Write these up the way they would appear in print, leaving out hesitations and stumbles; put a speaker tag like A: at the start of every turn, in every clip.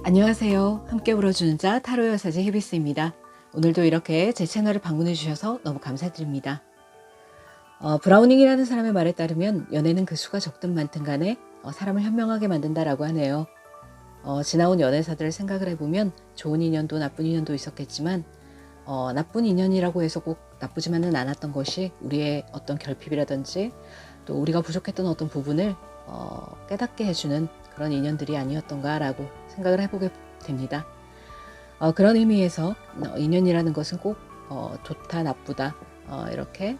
A: 안녕하세요. 함께 울어주는 자 타로 여사제 히비스입니다. 오늘도 이렇게 제 채널을 방문해 주셔서 너무 감사드립니다. 브라우닝이라는 사람의 말에 따르면 연애는 그 수가 적든 많든 간에 사람을 현명하게 만든다라고 하네요. 지나온 연애사들을 생각을 해보면 좋은 인연도 나쁜 인연도 있었겠지만 나쁜 인연이라고 해서 꼭 나쁘지만은 않았던 것이 우리의 어떤 결핍이라든지 또 우리가 부족했던 어떤 부분을 깨닫게 해주는 그런 인연들이 아니었던가라고 생각을 해보게 됩니다. 그런 의미에서 인연이라는 것은 꼭 좋다 나쁘다 이렇게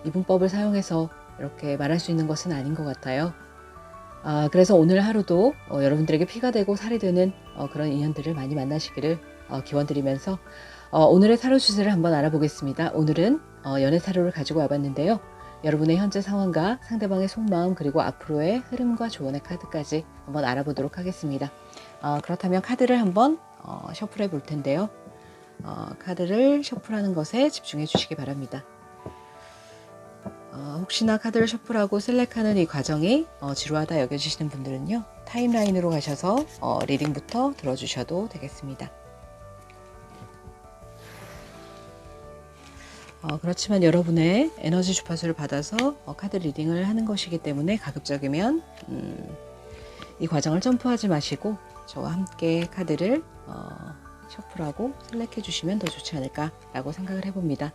A: 이분법을 사용해서 이렇게 말할 수 있는 것은 아닌 것 같아요. 그래서 오늘 하루도 여러분들에게 피가 되고 살이 되는 그런 인연들을 많이 만나시기를 기원드리면서 오늘의 타로 주제를 한번 알아보겠습니다. 오늘은 연애 타로를 가지고 와봤는데요. 여러분의 현재 상황과 상대방의 속마음 그리고 앞으로의 흐름과 조언의 카드까지 한번 알아보도록 하겠습니다. 그렇다면 카드를 한번 셔플해 볼 텐데요. 카드를 셔플하는 것에 집중해 주시기 바랍니다. 혹시나 카드를 셔플하고 셀렉하는 이 과정이 지루하다 여겨지시는 분들은요. 타임라인으로 가셔서 리딩부터 들어주셔도 되겠습니다. 그렇지만 여러분의 에너지 주파수를 받아서 카드 리딩을 하는 것이기 때문에 가급적이면 이 과정을 점프하지 마시고 저와 함께 카드를 셔플하고 셀렉해 주시면 더 좋지 않을까라고 생각을 해봅니다.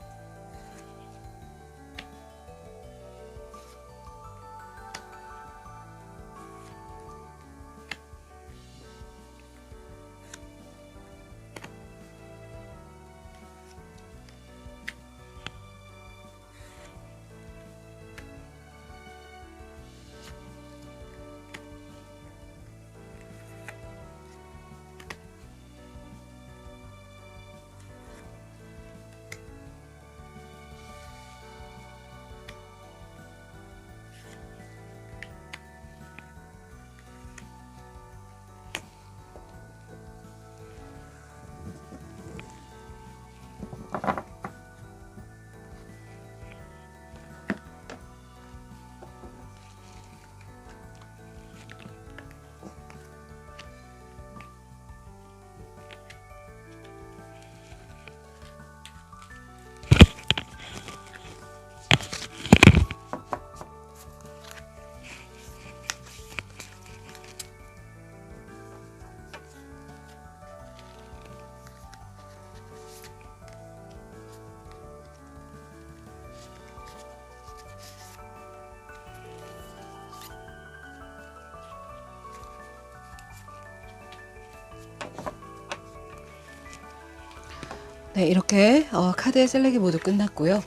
A: 네, 이렇게 카드의 셀렉이 모두 끝났고요.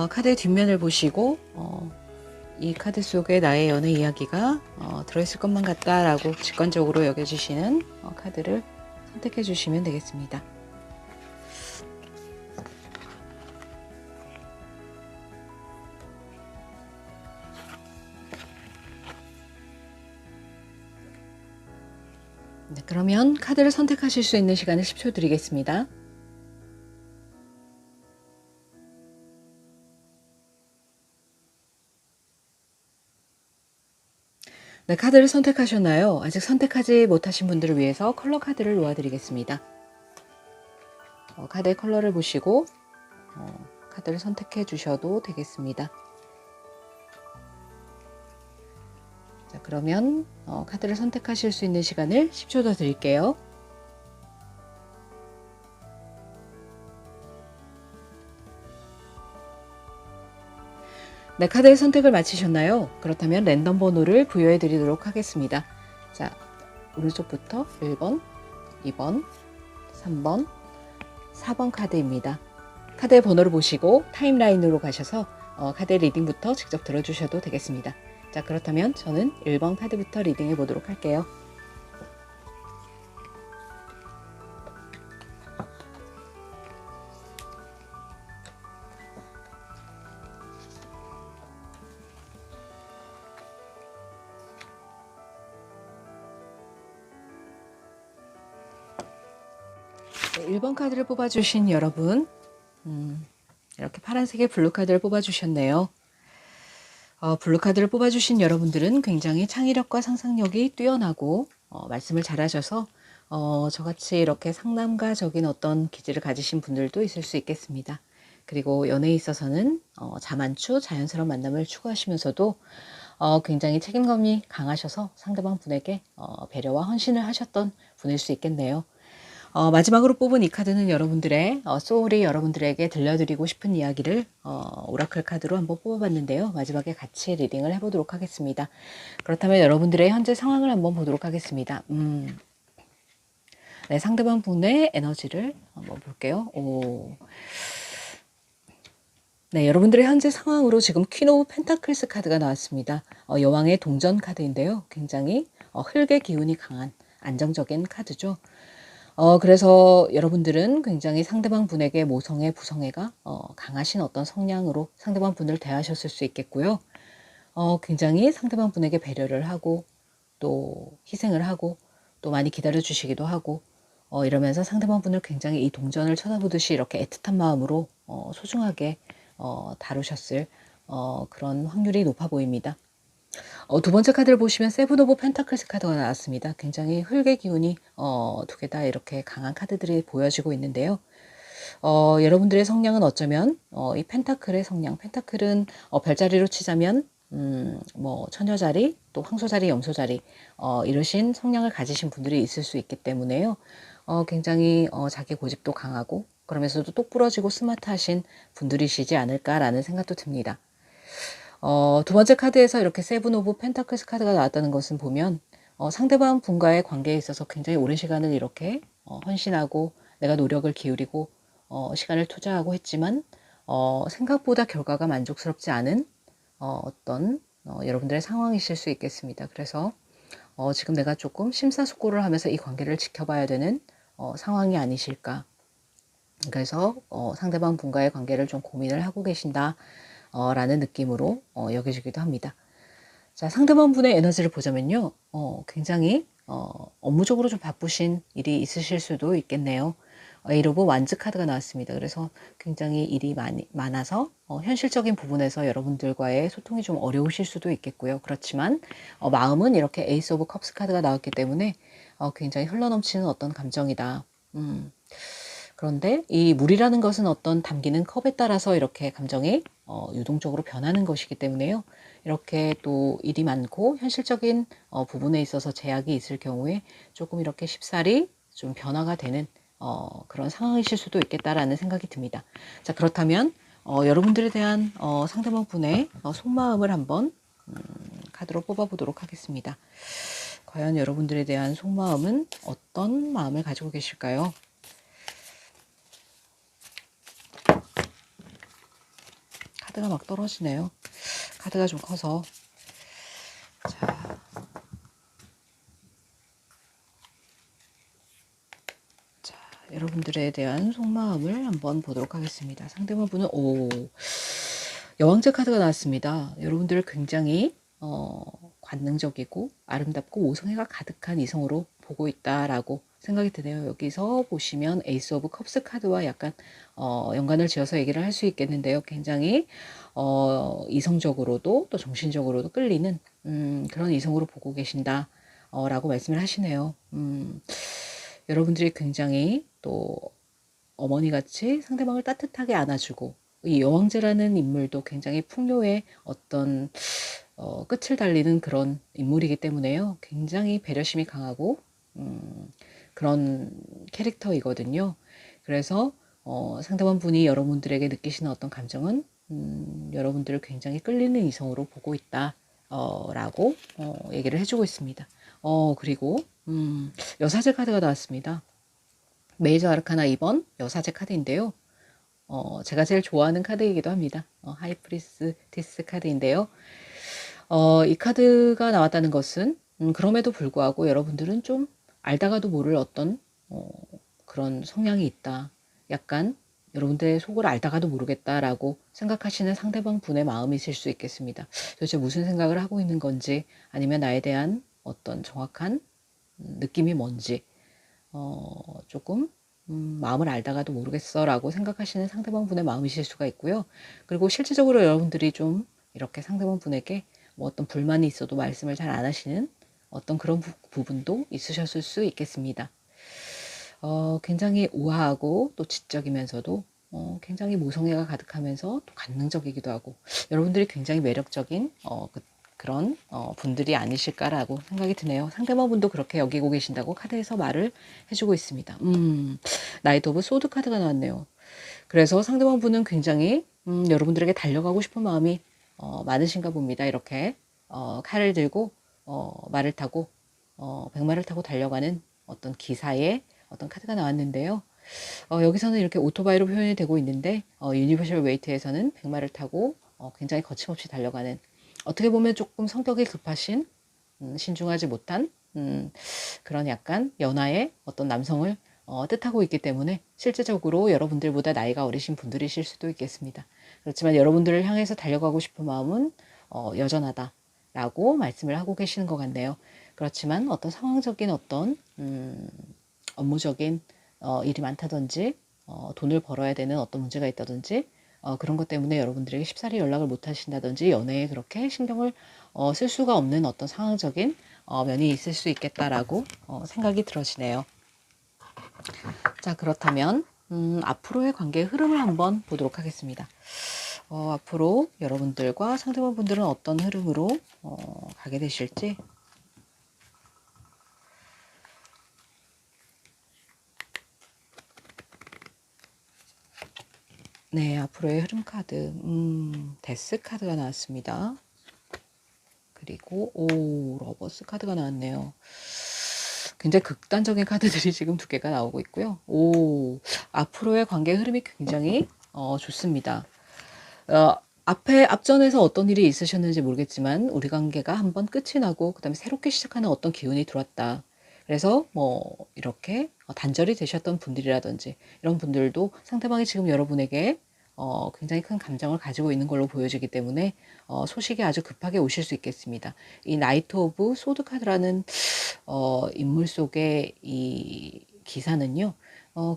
A: 카드의 뒷면을 보시고 이 카드 속에 나의 연애 이야기가 들어있을 것만 같다라고 직관적으로 여겨지시는 카드를 선택해 주시면 되겠습니다. 네, 그러면 카드를 선택하실 수 있는 시간을 10초 드리겠습니다. 네, 카드를 선택하셨나요? 아직 선택하지 못하신 분들을 위해서 컬러 카드를 놓아드리겠습니다. 카드의 컬러를 보시고 카드를 선택해 주셔도 되겠습니다. 자, 그러면 카드를 선택하실 수 있는 시간을 10초 더 드릴게요. 네, 카드의 선택을 마치셨나요? 그렇다면 랜덤 번호를 부여해 드리도록 하겠습니다. 자, 오른쪽부터 1번, 2번, 3번, 4번 카드입니다. 카드의 번호를 보시고 타임라인으로 가셔서 카드의 리딩부터 직접 들어주셔도 되겠습니다. 자, 그렇다면 저는 1번 카드부터 리딩해 보도록 할게요. 네, 1번 카드를 뽑아주신 여러분, 이렇게 파란색의 블루 카드를 뽑아주셨네요. 블루 카드를 뽑아주신 여러분들은 굉장히 창의력과 상상력이 뛰어나고 말씀을 잘하셔서 저같이 이렇게 상남가적인 어떤 기질을 가지신 분들도 있을 수 있겠습니다. 그리고 연애에 있어서는 자만추, 자연스러운 만남을 추구하시면서도 굉장히 책임감이 강하셔서 상대방 분에게 배려와 헌신을 하셨던 분일 수 있겠네요. 마지막으로 뽑은 이 카드는 여러분들의 소울이 여러분들에게 들려드리고 싶은 이야기를 오라클 카드로 한번 뽑아봤는데요. 마지막에 같이 리딩을 해보도록 하겠습니다. 그렇다면 여러분들의 현재 상황을 한번 보도록 하겠습니다. 네, 상대방 분의 에너지를 한번 볼게요. 네, 여러분들의 현재 상황으로 지금 퀸 오브 펜타클스 카드가 나왔습니다. 여왕의 동전 카드인데요. 굉장히 흙의 기운이 강한 안정적인 카드죠. 그래서 여러분들은 굉장히 상대방 분에게 모성애, 부성애가 강하신 어떤 성향으로 상대방 분을 대하셨을 수 있겠고요. 굉장히 상대방 분에게 배려를 하고 또 희생을 하고 또 많이 기다려 주시기도 하고 이러면서 상대방 분을 굉장히 이 동전을 쳐다보듯이 이렇게 애틋한 마음으로 소중하게 다루셨을 그런 확률이 높아 보입니다. 두 번째 카드를 보시면 세븐 오브 펜타클스 카드가 나왔습니다. 굉장히 흙의 기운이 두 개 다 이렇게 강한 카드들이 보여지고 있는데요. 여러분들의 성향은 어쩌면 이 펜타클의 성향, 펜타클은 별자리로 치자면 뭐 처녀자리, 또 황소자리, 염소자리 이러신 성향을 가지신 분들이 있을 수 있기 때문에요. 굉장히 자기 고집도 강하고 그러면서도 똑부러지고 스마트하신 분들이시지 않을까라는 생각도 듭니다. 두 번째 카드에서 이렇게 세븐 오브 펜타클스 카드가 나왔다는 것은 보면 상대방 분과의 관계에 있어서 굉장히 오랜 시간을 이렇게 헌신하고 내가 노력을 기울이고 시간을 투자하고 했지만 생각보다 결과가 만족스럽지 않은 어떤 여러분들의 상황이실 수 있겠습니다. 그래서 지금 내가 조금 심사숙고를 하면서 이 관계를 지켜봐야 되는 상황이 아니실까. 그래서 상대방 분과의 관계를 좀 고민을 하고 계신다 라는 느낌으로 여겨지기도 합니다. 자, 상대방 분의 에너지를 보자면요. 굉장히 업무적으로 좀 바쁘신 일이 있으실 수도 있겠네요. 에이 오브 완즈 카드가 나왔습니다. 그래서 굉장히 일이 많아서 현실적인 부분에서 여러분들과의 소통이 좀 어려우실 수도 있겠고요. 그렇지만 마음은 이렇게 에이스 오브 컵스 카드가 나왔기 때문에 굉장히 흘러넘치는 어떤 감정이다. 그런데 이 물이라는 것은 어떤 담기는 컵에 따라서 이렇게 감정이 유동적으로 변하는 것이기 때문에요. 이렇게 또 일이 많고 현실적인 부분에 있어서 제약이 있을 경우에 조금 이렇게 쉽사리 좀 변화가 되는 그런 상황이실 수도 있겠다라는 생각이 듭니다. 자, 그렇다면 여러분들에 대한 상대방 분의 속마음을 한번 카드로 뽑아보도록 하겠습니다. 과연 여러분들에 대한 속마음은 어떤 마음을 가지고 계실까요? 카드가 막 떨어지네요. 카드가 좀 커서. 자, 여러분들에 대한 속마음을 한번 보도록 하겠습니다. 상대방 분은 여왕제 카드가 나왔습니다. 여러분들 굉장히 관능적이고 아름답고 모성애가 가득한 이성으로 보고 있다라고 생각이 드네요. 여기서 보시면 에이스 오브 컵스 카드와 약간 연관을 지어서 얘기를 할 수 있겠는데요. 굉장히 이성적으로도 또 정신적으로도 끌리는 그런 이성으로 보고 계신다 라고 말씀을 하시네요. 여러분들이 굉장히 또 어머니같이 상대방을 따뜻하게 안아주고 이 여왕제라는 인물도 굉장히 풍요의 어떤 끝을 달리는 그런 인물이기 때문에요. 굉장히 배려심이 강하고 그런 캐릭터이거든요. 그래서 상대방 분이 여러분들에게 느끼시는 어떤 감정은 여러분들을 굉장히 끌리는 이성으로 보고 있다 라고 얘기를 해주고 있습니다. 그리고 여사제 카드가 나왔습니다. 메이저 아르카나 2번 여사제 카드인데요. 제가 제일 좋아하는 카드이기도 합니다. 하이프리스티스 카드인데요. 이 카드가 나왔다는 것은 그럼에도 불구하고 여러분들은 좀 알다가도 모를 어떤 그런 성향이 있다. 약간 여러분들의 속을 알다가도 모르겠다라고 생각하시는 상대방 분의 마음이실 수 있겠습니다. 도대체 무슨 생각을 하고 있는 건지 아니면 나에 대한 어떤 정확한 느낌이 뭔지 조금 마음을 알다가도 모르겠어 라고 생각하시는 상대방 분의 마음이실 수가 있고요. 그리고 실질적으로 여러분들이 좀 이렇게 상대방 분에게 뭐 어떤 불만이 있어도 말씀을 잘 안 하시는 어떤 그런 부분도 있으셨을 수 있겠습니다. 굉장히 우아하고 또 지적이면서도 굉장히 모성애가 가득하면서 또 관능적이기도 하고 여러분들이 굉장히 매력적인 그런 분들이 아니실까라고 생각이 드네요. 상대방분도 그렇게 여기고 계신다고 카드에서 말을 해주고 있습니다. 나이트 오브 소드 카드가 나왔네요. 그래서 상대방분은 굉장히 여러분들에게 달려가고 싶은 마음이 많으신가 봅니다. 이렇게 칼을 들고 말을 타고 백마를 타고 달려가는 어떤 기사의 어떤 카드가 나왔는데요. 여기서는 이렇게 오토바이로 표현이 되고 있는데 유니버셜 웨이트에서는 백마를 타고 굉장히 거침없이 달려가는 어떻게 보면 조금 성격이 급하신 신중하지 못한 그런 약간 연하의 어떤 남성을 뜻하고 있기 때문에 실제적으로 여러분들보다 나이가 어리신 분들이실 수도 있겠습니다. 그렇지만 여러분들을 향해서 달려가고 싶은 마음은 여전하다라고 말씀을 하고 계시는 것 같네요. 그렇지만 어떤 상황적인 어떤 업무적인 일이 많다든지 돈을 벌어야 되는 어떤 문제가 있다든지 그런 것 때문에 여러분들에게 쉽사리 연락을 못 하신다든지 연애에 그렇게 신경을 쓸 수가 없는 어떤 상황적인 면이 있을 수 있겠다라고 생각이 들어지네요. 자, 그렇다면 앞으로의 관계의 흐름을 한번 보도록 하겠습니다. 앞으로 여러분들과 상대방 분들은 어떤 흐름으로 가게 되실지. 네, 앞으로의 흐름 카드. 데스 카드가 나왔습니다. 그리고 러버스 카드가 나왔네요. 굉장히 극단적인 카드들이 지금 두 개가 나오고 있고요. 앞으로의 관계 흐름이 굉장히 좋습니다. 앞전에서 어떤 일이 있으셨는지 모르겠지만 우리 관계가 한번 끝이 나고 그다음에 새롭게 시작하는 어떤 기운이 들어왔다. 그래서 뭐 이렇게 단절이 되셨던 분들이라든지 이런 분들도 상대방이 지금 여러분에게 굉장히 큰 감정을 가지고 있는 걸로 보여지기 때문에 소식이 아주 급하게 오실 수 있겠습니다. 이 나이트 오브 소드 카드라는 인물 속의 이 기사는요,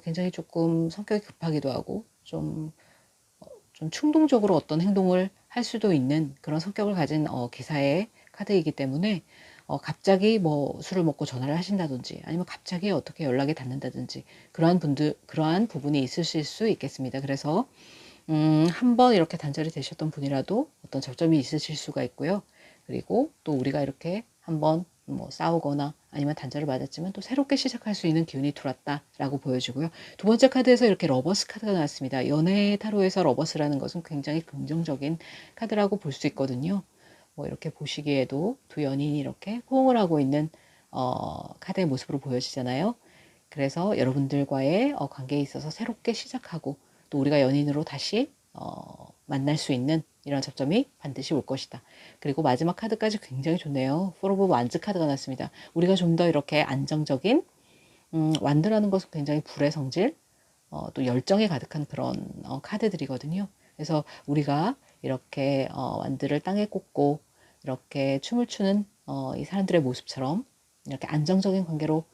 A: 굉장히 조금 성격이 급하기도 하고 좀 충동적으로 어떤 행동을 할 수도 있는 그런 성격을 가진 기사의 카드이기 때문에 갑자기 뭐 술을 먹고 전화를 하신다든지 아니면 갑자기 어떻게 연락이 닿는다든지 그러한 부분이 있으실 수 있겠습니다. 그래서 한번 이렇게 단절이 되셨던 분이라도 어떤 접점이 있으실 수가 있고요. 그리고 또 우리가 이렇게 한번 뭐 싸우거나 아니면 단절을 맞았지만 또 새롭게 시작할 수 있는 기운이 들어왔다라고 보여지고요. 두 번째 카드에서 이렇게 러버스 카드가 나왔습니다. 연애 타로에서 러버스라는 것은 굉장히 긍정적인 카드라고 볼 수 있거든요. 뭐 이렇게 보시기에도 두 연인이 이렇게 호응을 하고 있는 카드의 모습으로 보여지잖아요. 그래서 여러분들과의 관계에 있어서 새롭게 시작하고 또 우리가 연인으로 다시 만날 수 있는 이런 접점이 반드시 올 것이다. 그리고 마지막 카드까지 굉장히 좋네요. 포 오브 완즈 카드가 났습니다. 우리가 좀 더 이렇게 안정적인 완드라는 것은 굉장히 불의 성질 또 열정에 가득한 그런 카드들이거든요. 그래서 우리가 이렇게 완드를 땅에 꽂고 이렇게 춤을 추는 이 사람들의 모습처럼 이렇게 안정적인 관계로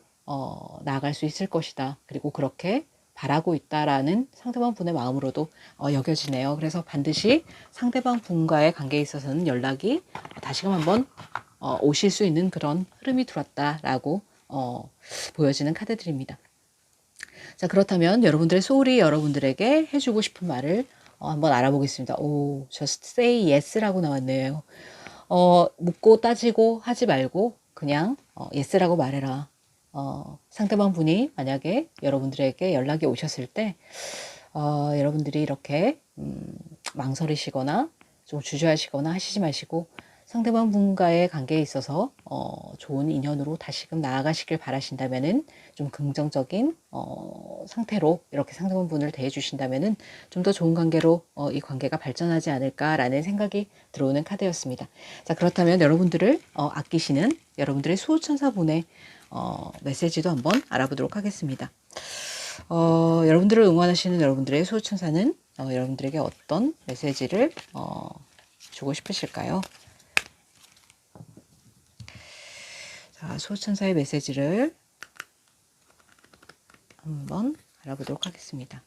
A: 나아갈 수 있을 것이다. 그리고 그렇게 바라고 있다라는 상대방 분의 마음으로도 여겨지네요. 그래서 반드시 상대방 분과의 관계에 있어서는 연락이 다시금 한번 오실 수 있는 그런 흐름이 들어왔다라고 보여지는 카드들입니다. 자, 그렇다면 여러분들의 소울이 여러분들에게 해주고 싶은 말을 한번 알아보겠습니다. just say yes라고 나왔네요. 묻고 따지고 하지 말고 그냥 yes라고 말해라. 상대방 분이 만약에 여러분들에게 연락이 오셨을 때 여러분들이 이렇게 망설이시거나 좀 주저하시거나 하시지 마시고 상대방 분과의 관계에 있어서 좋은 인연으로 다시금 나아가시길 바라신다면은 좀 긍정적인 상태로 이렇게 상대방 분을 대해 주신다면은 좀 더 좋은 관계로 이 관계가 발전하지 않을까라는 생각이 들어오는 카드였습니다. 자, 그렇다면 여러분들을 아끼시는 여러분들의 수호천사분의 메시지도 한번 알아보도록 하겠습니다. 여러분들을 응원하시는 여러분들의 수호천사는 여러분들에게 어떤 메시지를 주고 싶으실까요? 자, 수호천사의 메시지를 한번 알아보도록 하겠습니다.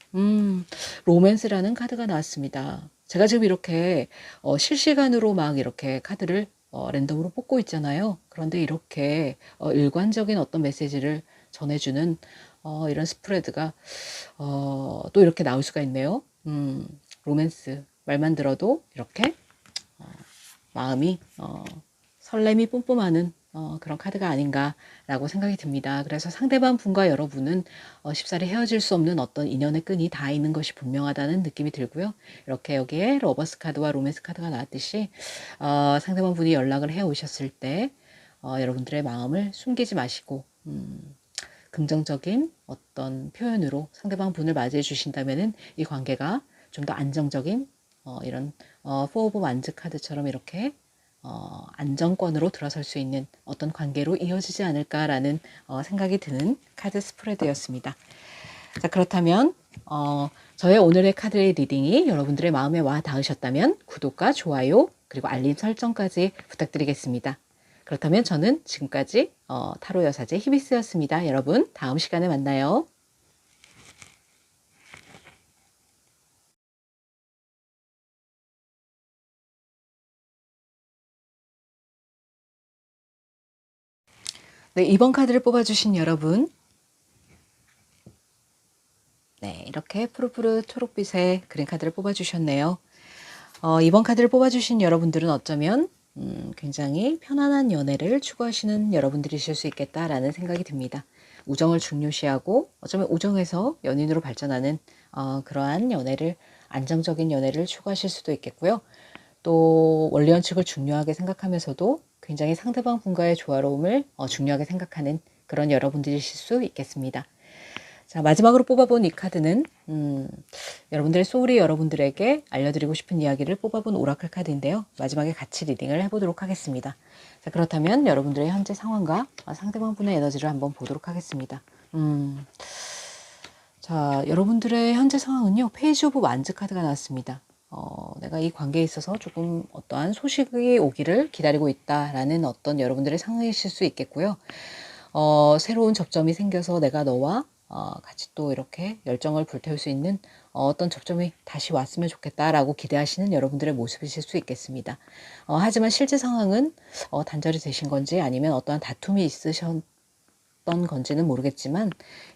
A: 로맨스라는 카드가 나왔습니다. 제가 지금 이렇게 실시간으로 막 이렇게 카드를 랜덤으로 뽑고 있잖아요. 그런데 이렇게 일관적인 어떤 메시지를 전해주는 이런 스프레드가 또 이렇게 나올 수가 있네요. 로맨스 말만 들어도 이렇게 마음이 설렘이 뿜뿜하는 그런 카드가 아닌가라고 생각이 듭니다. 그래서 상대방 분과 여러분은 쉽사리 헤어질 수 없는 어떤 인연의 끈이 다 있는 것이 분명하다는 느낌이 들고요. 이렇게 여기에 러버스 카드와 로맨스 카드가 나왔듯이 상대방 분이 연락을 해 오셨을 때 여러분들의 마음을 숨기지 마시고 긍정적인 어떤 표현으로 상대방 분을 맞이해 주신다면은 이 관계가 좀 더 안정적인 이런 포 오브 완즈 카드처럼 이렇게 안정권으로 들어설 수 있는 어떤 관계로 이어지지 않을까라는 생각이 드는 카드 스프레드였습니다. 자, 그렇다면 저의 오늘의 카드의 리딩이 여러분들의 마음에 와 닿으셨다면 구독과 좋아요 그리고 알림 설정까지 부탁드리겠습니다. 그렇다면 저는 지금까지 타로 여사제 히비스였습니다. 여러분 다음 시간에 만나요. 네, 이번 카드를 뽑아주신 여러분, 네, 이렇게 푸르푸르 초록빛의 그린 카드를 뽑아주셨네요. 이번 카드를 뽑아주신 여러분들은 어쩌면 굉장히 편안한 연애를 추구하시는 여러분들이실 수 있겠다라는 생각이 듭니다. 우정을 중요시하고 어쩌면 우정에서 연인으로 발전하는 그러한 연애를 안정적인 연애를 추구하실 수도 있겠고요. 또 원리 원칙을 중요하게 생각하면서도 굉장히 상대방 분과의 조화로움을 중요하게 생각하는 그런 여러분들이실 수 있겠습니다. 자, 마지막으로 뽑아본 이 카드는 여러분들의 소울이 여러분들에게 알려드리고 싶은 이야기를 뽑아본 오라클 카드인데요. 마지막에 같이 리딩을 해보도록 하겠습니다. 자, 그렇다면 여러분들의 현재 상황과 상대방 분의 에너지를 한번 보도록 하겠습니다. 자, 여러분들의 현재 상황은요. 페이지 오브 완즈 카드가 나왔습니다. 내가 이 관계에 있어서 조금 어떠한 소식이 오기를 기다리고 있다라는 어떤 여러분들의 상황이실 수 있겠고요. 새로운 접점이 생겨서 내가 너와 같이 또 이렇게 열정을 불태울 수 있는 어떤 접점이 다시 왔으면 좋겠다라고 기대하시는 여러분들의 모습이실 수 있겠습니다. 하지만 실제 상황은 단절이 되신 건지 아니면 어떠한 다툼이 있으셨던 건지는 모르겠지만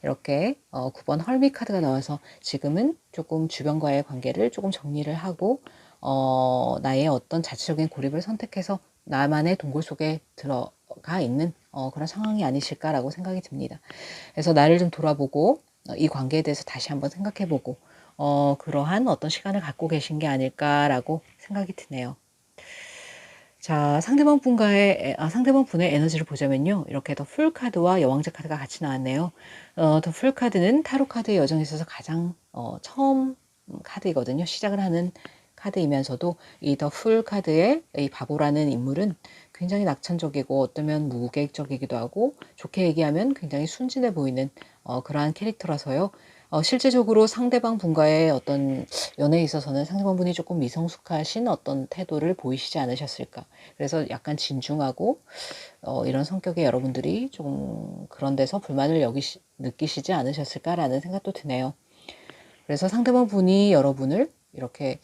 A: 이렇게 9번 헐미 카드가 나와서 지금은 조금 주변과의 관계를 조금 정리를 하고 나의 어떤 자체적인 고립을 선택해서 나만의 동굴 속에 들어가 있는 그런 상황이 아니실까라고 생각이 듭니다. 그래서 나를 좀 돌아보고 이 관계에 대해서 다시 한번 생각해보고 그러한 어떤 시간을 갖고 계신 게 아닐까라고 생각이 드네요. 자, 상대방 분의 에너지를 보자면요. 이렇게 더 풀 카드와 여왕제 카드가 같이 나왔네요. 더 풀 카드는 타로 카드의 여정에 있어서 가장 처음 카드이거든요. 시작을 하는 카드이면서도 이 더 풀 카드의 이 바보라는 인물은 굉장히 낙천적이고 어쩌면 무계획적이기도 하고 좋게 얘기하면 굉장히 순진해 보이는 그러한 캐릭터라서요. 실제적으로 상대방 분과의 어떤 연애에 있어서는 상대방 분이 조금 미성숙하신 어떤 태도를 보이시지 않으셨을까. 그래서 약간 진중하고 이런 성격의 여러분들이 조금 그런 데서 불만을 느끼시지 않으셨을까라는 생각도 드네요. 그래서 상대방 분이 여러분을 이렇게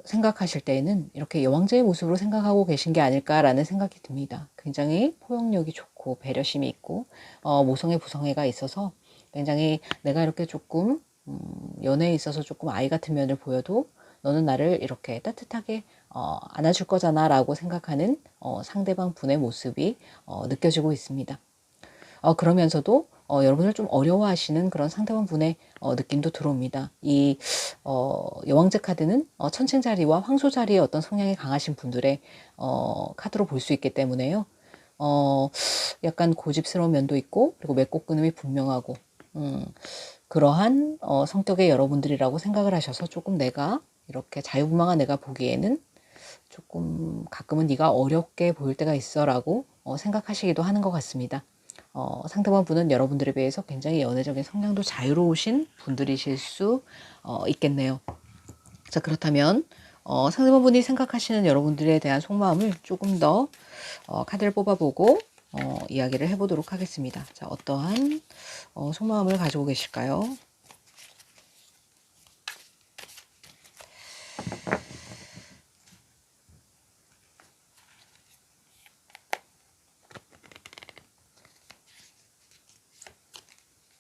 A: 생각하실 때에는 이렇게 여왕제의 모습으로 생각하고 계신 게 아닐까라는 생각이 듭니다. 굉장히 포용력이 좋고 배려심이 있고 모성애 부성애가 있어서 굉장히 내가 이렇게 조금 연애에 있어서 조금 아이 같은 면을 보여도 너는 나를 이렇게 따뜻하게 안아줄 거잖아 라고 생각하는 상대방 분의 모습이 느껴지고 있습니다. 그러면서도 여러분을 좀 어려워하시는 그런 상대방 분의 느낌도 들어옵니다. 이 여왕제 카드는 천칭 자리와 황소 자리의 어떤 성향이 강하신 분들의 카드로 볼 수 있기 때문에요. 약간 고집스러운 면도 있고 그리고 맺고 끊음이 분명하고 그러한 성격의 여러분들이라고 생각을 하셔서 조금 내가 이렇게 자유분방한 내가 보기에는 조금 가끔은 네가 어렵게 보일 때가 있어라고 생각하시기도 하는 것 같습니다. 상대방 분은 여러분들에 비해서 굉장히 연애적인 성향도 자유로우신 분들이실 수 있겠네요. 자, 그렇다면 상대방 분이 생각하시는 여러분들에 대한 속마음을 조금 더 카드를 뽑아보고 이야기를 해보도록 하겠습니다. 자, 어떠한 속마음을 가지고 계실까요?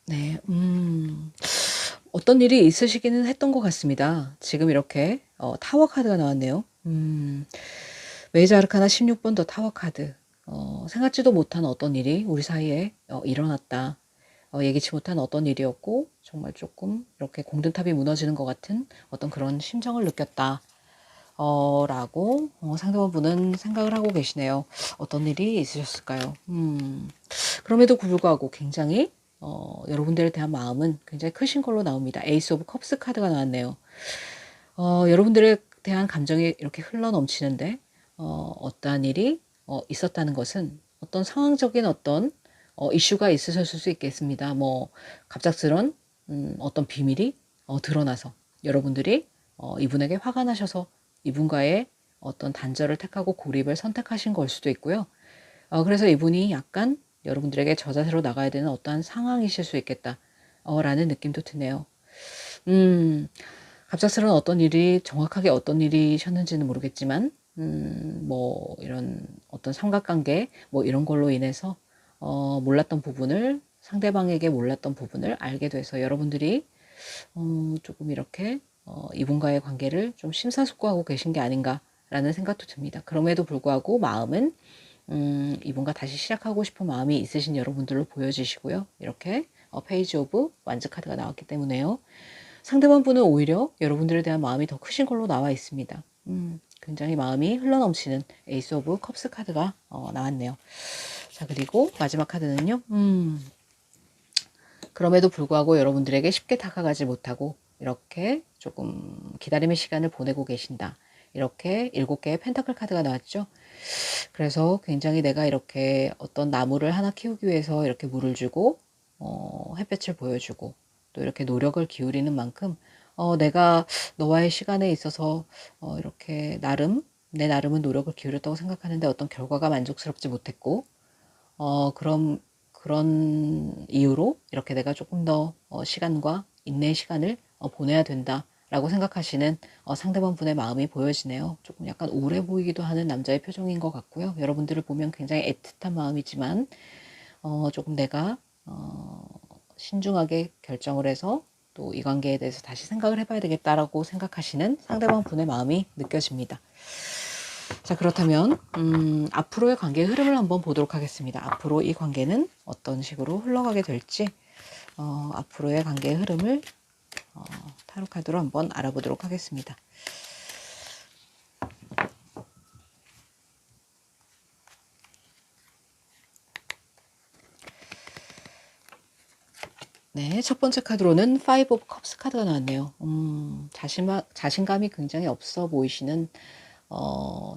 A: 네, 어떤 일이 있으시기는 했던 것 같습니다. 지금 이렇게 타워 카드가 나왔네요. 메이저 아르카나 16번 더 타워 카드. 생각지도 못한 어떤 일이 우리 사이에 일어났다. 예기치 못한 어떤 일이었고 정말 조금 이렇게 공든탑이 무너지는 것 같은 어떤 그런 심정을 느꼈다. 라고 상대방 분은 생각을 하고 계시네요. 어떤 일이 있으셨을까요? 그럼에도 불구하고 굉장히 여러분들에 대한 마음은 굉장히 크신 걸로 나옵니다. 에이스 오브 컵스 카드가 나왔네요. 여러분들에 대한 감정이 이렇게 흘러 넘치는데 어떠한 일이 있었다는 것은 어떤 상황적인 어떤 이슈가 있으셨을 수 있겠습니다. 뭐 갑작스런 어떤 비밀이 드러나서 여러분들이 이분에게 화가 나셔서 이분과의 어떤 단절을 택하고 고립을 선택하신 걸 수도 있고요. 그래서 이분이 약간 여러분들에게 저자세로 나가야 되는 어떠한 상황이실 수 있겠다. 라는 느낌도 드네요. 갑작스러운 어떤 일이 정확하게 어떤 일이셨는지는 모르겠지만 뭐 이런 어떤 삼각관계 뭐 이런 걸로 인해서 몰랐던 부분을 상대방에게 몰랐던 부분을 알게 돼서 여러분들이 조금 이렇게 이분과의 관계를 좀 심사숙고하고 계신 게 아닌가라는 생각도 듭니다. 그럼에도 불구하고 마음은 이분과 다시 시작하고 싶은 마음이 있으신 여러분들로 보여지시고요. 이렇게 페이지 오브 완즈 카드가 나왔기 때문에요. 상대방 분은 오히려 여러분들에 대한 마음이 더 크신 걸로 나와 있습니다. 굉장히 마음이 흘러넘치는 에이스 오브 컵스 카드가 나왔네요. 자, 그리고 마지막 카드는요. 그럼에도 불구하고 여러분들에게 쉽게 다가가지 못하고 이렇게 조금 기다림의 시간을 보내고 계신다. 이렇게 7개의 펜타클 카드가 나왔죠. 그래서 굉장히 내가 이렇게 어떤 나무를 하나 키우기 위해서 이렇게 물을 주고 햇볕을 보여주고 또 이렇게 노력을 기울이는 만큼 내가 너와의 시간에 있어서 이렇게 내 나름은 노력을 기울였다고 생각하는데 어떤 결과가 만족스럽지 못했고 그런 이유로 이렇게 내가 조금 더 시간과 인내의 시간을 보내야 된다라고 생각하시는 상대방 분의 마음이 보여지네요. 조금 약간 우울해 보이기도 하는 남자의 표정인 것 같고요. 여러분들을 보면 굉장히 애틋한 마음이지만 조금 내가 신중하게 결정을 해서 또 이 관계에 대해서 다시 생각을 해봐야 되겠다라고 생각하시는 상대방 분의 마음이 느껴집니다. 자, 그렇다면 앞으로의 관계의 흐름을 한번 보도록 하겠습니다. 앞으로 이 관계는 어떤 식으로 흘러가게 될지 앞으로의 관계의 흐름을 타로 카드로 한번 알아보도록 하겠습니다. 네, 첫 번째 카드로는 파이브 오브 컵스 카드가 나왔네요. 자신감이 굉장히 없어 보이시는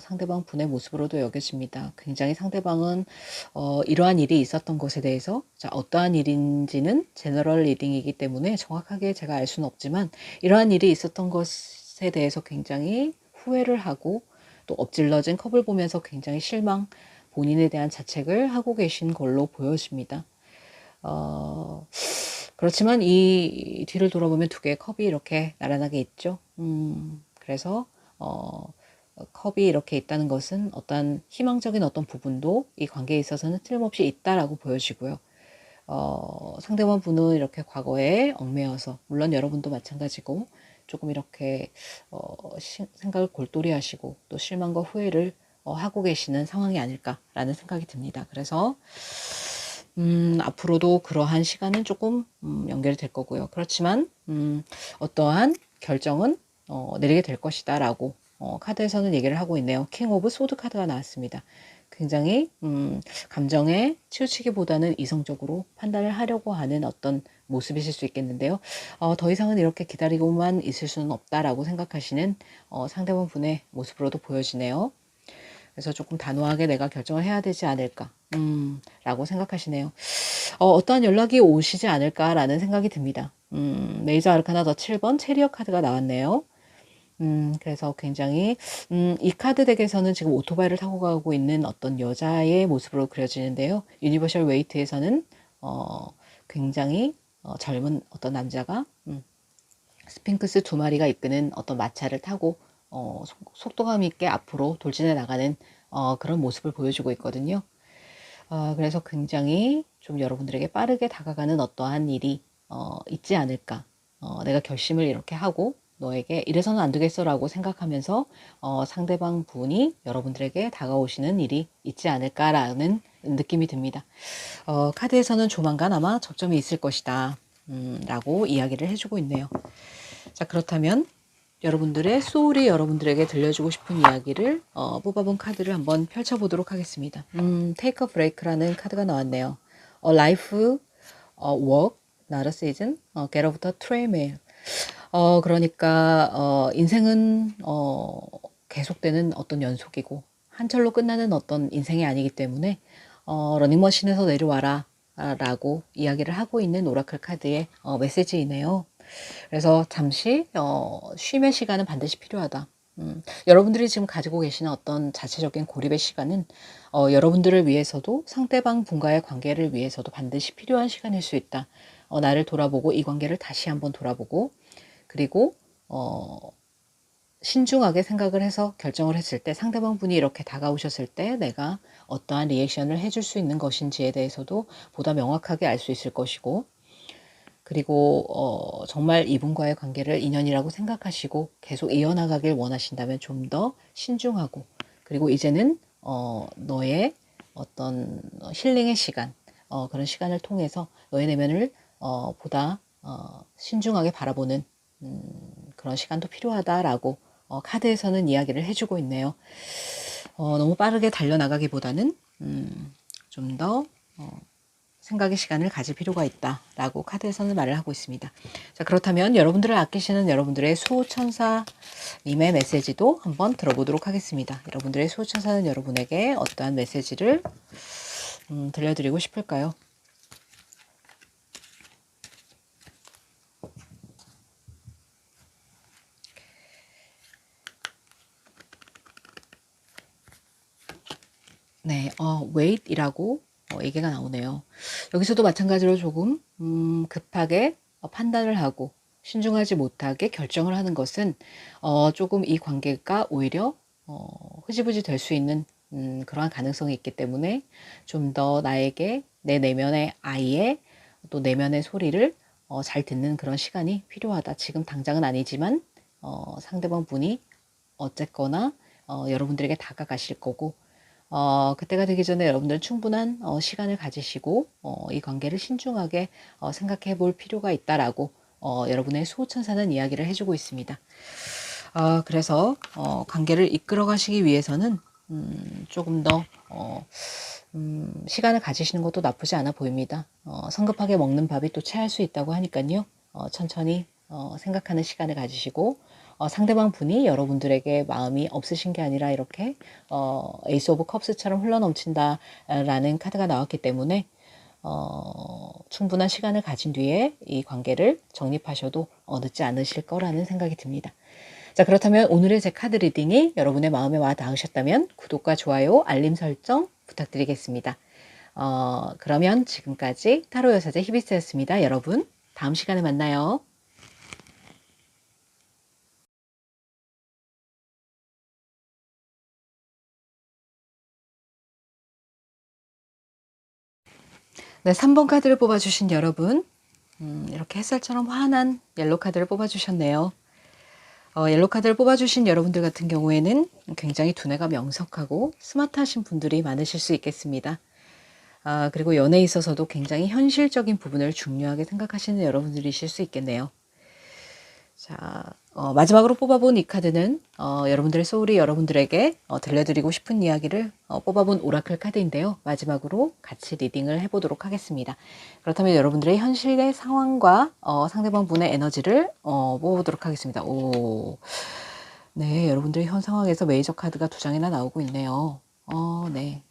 A: 상대방 분의 모습으로도 여겨집니다. 굉장히 상대방은 이러한 일이 있었던 것에 대해서 어떠한 일인지는 제너럴 리딩이기 때문에 정확하게 제가 알 수는 없지만 이러한 일이 있었던 것에 대해서 굉장히 후회를 하고 또 엎질러진 컵을 보면서 굉장히 실망, 본인에 대한 자책을 하고 계신 걸로 보여집니다. 그렇지만 이 뒤를 돌아보면 두 개의 컵이 이렇게 나란하게 있죠. 그래서 컵이 이렇게 있다는 것은 어떤 희망적인 어떤 부분도 이 관계에 있어서는 틀림없이 있다라고 보여지고요. 상대방 분은 이렇게 과거에 얽매여서 물론 여러분도 마찬가지고 조금 이렇게 생각을 골똘히 하시고 또 실망과 후회를 하고 계시는 상황이 아닐까라는 생각이 듭니다. 그래서 앞으로도 그러한 시간은 조금 연결이 될 거고요. 그렇지만 어떠한 결정은 내리게 될 것이다 라고 카드에서는 얘기를 하고 있네요. 킹 오브 소드 카드가 나왔습니다. 굉장히 감정에 치우치기보다는 이성적으로 판단을 하려고 하는 어떤 모습이실 수 있겠는데요. 더 이상은 이렇게 기다리고만 있을 수는 없다라고 생각하시는 상대방 분의 모습으로도 보여지네요. 그래서 조금 단호하게 내가 결정을 해야 되지 않을까 라고 생각하시네요. 어떠한 연락이 오시지 않을까라는 생각이 듭니다. 메이저 아르카나 더 7번 체리어 카드가 나왔네요. 그래서 굉장히 이 카드 덱에서는 지금 오토바이를 타고 가고 있는 어떤 여자의 모습으로 그려지는데요. 유니버셜 웨이트에서는 굉장히 젊은 어떤 남자가 스핑크스 2마리가 이끄는 어떤 마차를 타고 속도감 있게 앞으로 돌진해 나가는 그런 모습을 보여주고 있거든요. 그래서 굉장히 좀 여러분들에게 빠르게 다가가는 어떠한 일이 있지 않을까 내가 결심을 이렇게 하고 너에게 이래서는 안 되겠어라고 생각하면서 상대방 분이 여러분들에게 다가오시는 일이 있지 않을까라는 느낌이 듭니다. 카드에서는 조만간 아마 접점이 있을 것이다 라고 이야기를 해주고 있네요. 자, 그렇다면 여러분들의 소울이 여러분들에게 들려주고 싶은 이야기를 뽑아본 카드를 한번 펼쳐보도록 하겠습니다. Take a break라는 카드가 나왔네요. Life, work, not a season, get off the treadmill. 그러니까 인생은 계속되는 어떤 연속이고 한철로 끝나는 어떤 인생이 아니기 때문에 러닝머신에서 내려와라 라고 이야기를 하고 있는 오라클 카드의 메시지이네요. 그래서 잠시 쉼의 시간은 반드시 필요하다. 여러분들이 지금 가지고 계시는 어떤 자체적인 고립의 시간은 여러분들을 위해서도 상대방 분과의 관계를 위해서도 반드시 필요한 시간일 수 있다. 나를 돌아보고 이 관계를 다시 한번 돌아보고 그리고 신중하게 생각을 해서 결정을 했을 때 상대방 분이 이렇게 다가오셨을 때 내가 어떠한 리액션을 해줄 수 있는 것인지에 대해서도 보다 명확하게 알 수 있을 것이고 그리고 정말 이분과의 관계를 인연이라고 생각하시고 계속 이어나가길 원하신다면 좀 더 신중하고 그리고 이제는 너의 어떤 힐링의 시간 그런 시간을 통해서 너의 내면을 보다 신중하게 바라보는 그런 시간도 필요하다라고 카드에서는 이야기를 해주고 있네요. 너무 빠르게 달려나가기보다는 좀더 생각의 시간을 가질 필요가 있다라고 카드에서는 말을 하고 있습니다. 자, 그렇다면 여러분들을 아끼시는 여러분들의 수호천사님의 메시지도 한번 들어보도록 하겠습니다. 여러분들의 수호천사는 여러분에게 어떠한 메시지를 들려드리고 싶을까요? 네, wait이라고 얘기가 나오네요. 여기서도 마찬가지로 조금 급하게 판단을 하고 신중하지 못하게 결정을 하는 것은 조금 이 관계가 오히려 흐지부지 될 수 있는 그러한 가능성이 있기 때문에 좀 더 나에게 내 내면의 아이의 또 내면의 소리를 잘 듣는 그런 시간이 필요하다. 지금 당장은 아니지만 상대방 분이 어쨌거나 여러분들에게 다가가실 거고 그때가 되기 전에 여러분들은 충분한 시간을 가지시고 이 관계를 신중하게 생각해 볼 필요가 있다라고 여러분의 수호천사는 이야기를 해주고 있습니다. 그래서 관계를 이끌어 가시기 위해서는 조금 더 시간을 가지시는 것도 나쁘지 않아 보입니다. 성급하게 먹는 밥이 또 체할 수 있다고 하니까요. 천천히 생각하는 시간을 가지시고 상대방 분이 여러분들에게 마음이 없으신 게 아니라 이렇게 에이스 오브 컵스처럼 흘러넘친다라는 카드가 나왔기 때문에 충분한 시간을 가진 뒤에 이 관계를 정립하셔도 늦지 않으실 거라는 생각이 듭니다. 자, 그렇다면 오늘의 제 카드 리딩이 여러분의 마음에 와 닿으셨다면 구독과 좋아요, 알림 설정 부탁드리겠습니다. 그러면 지금까지 타로 여사제 히비스였습니다. 여러분, 다음 시간에 만나요. 네, 3번 카드를 뽑아주신 여러분, 이렇게 햇살처럼 환한 옐로 카드를 뽑아주셨네요. 옐로 카드를 뽑아주신 여러분들 같은 경우에는 굉장히 두뇌가 명석하고 스마트하신 분들이 많으실 수 있겠습니다. 그리고 연애에 있어서도 굉장히 현실적인 부분을 중요하게 생각하시는 여러분들이실 수 있겠네요. 자, 마지막으로 뽑아본 이 카드는 여러분들의 소울이 여러분들에게 들려드리고 싶은 이야기를 뽑아본 오라클 카드인데요. 마지막으로 같이 리딩을 해보도록 하겠습니다. 그렇다면 여러분들의 현실의 상황과 상대방 분의 에너지를 뽑아보도록 하겠습니다. 오, 네, 여러분들의 현 상황에서 메이저 카드가 2장이나 나오고 있네요. 네.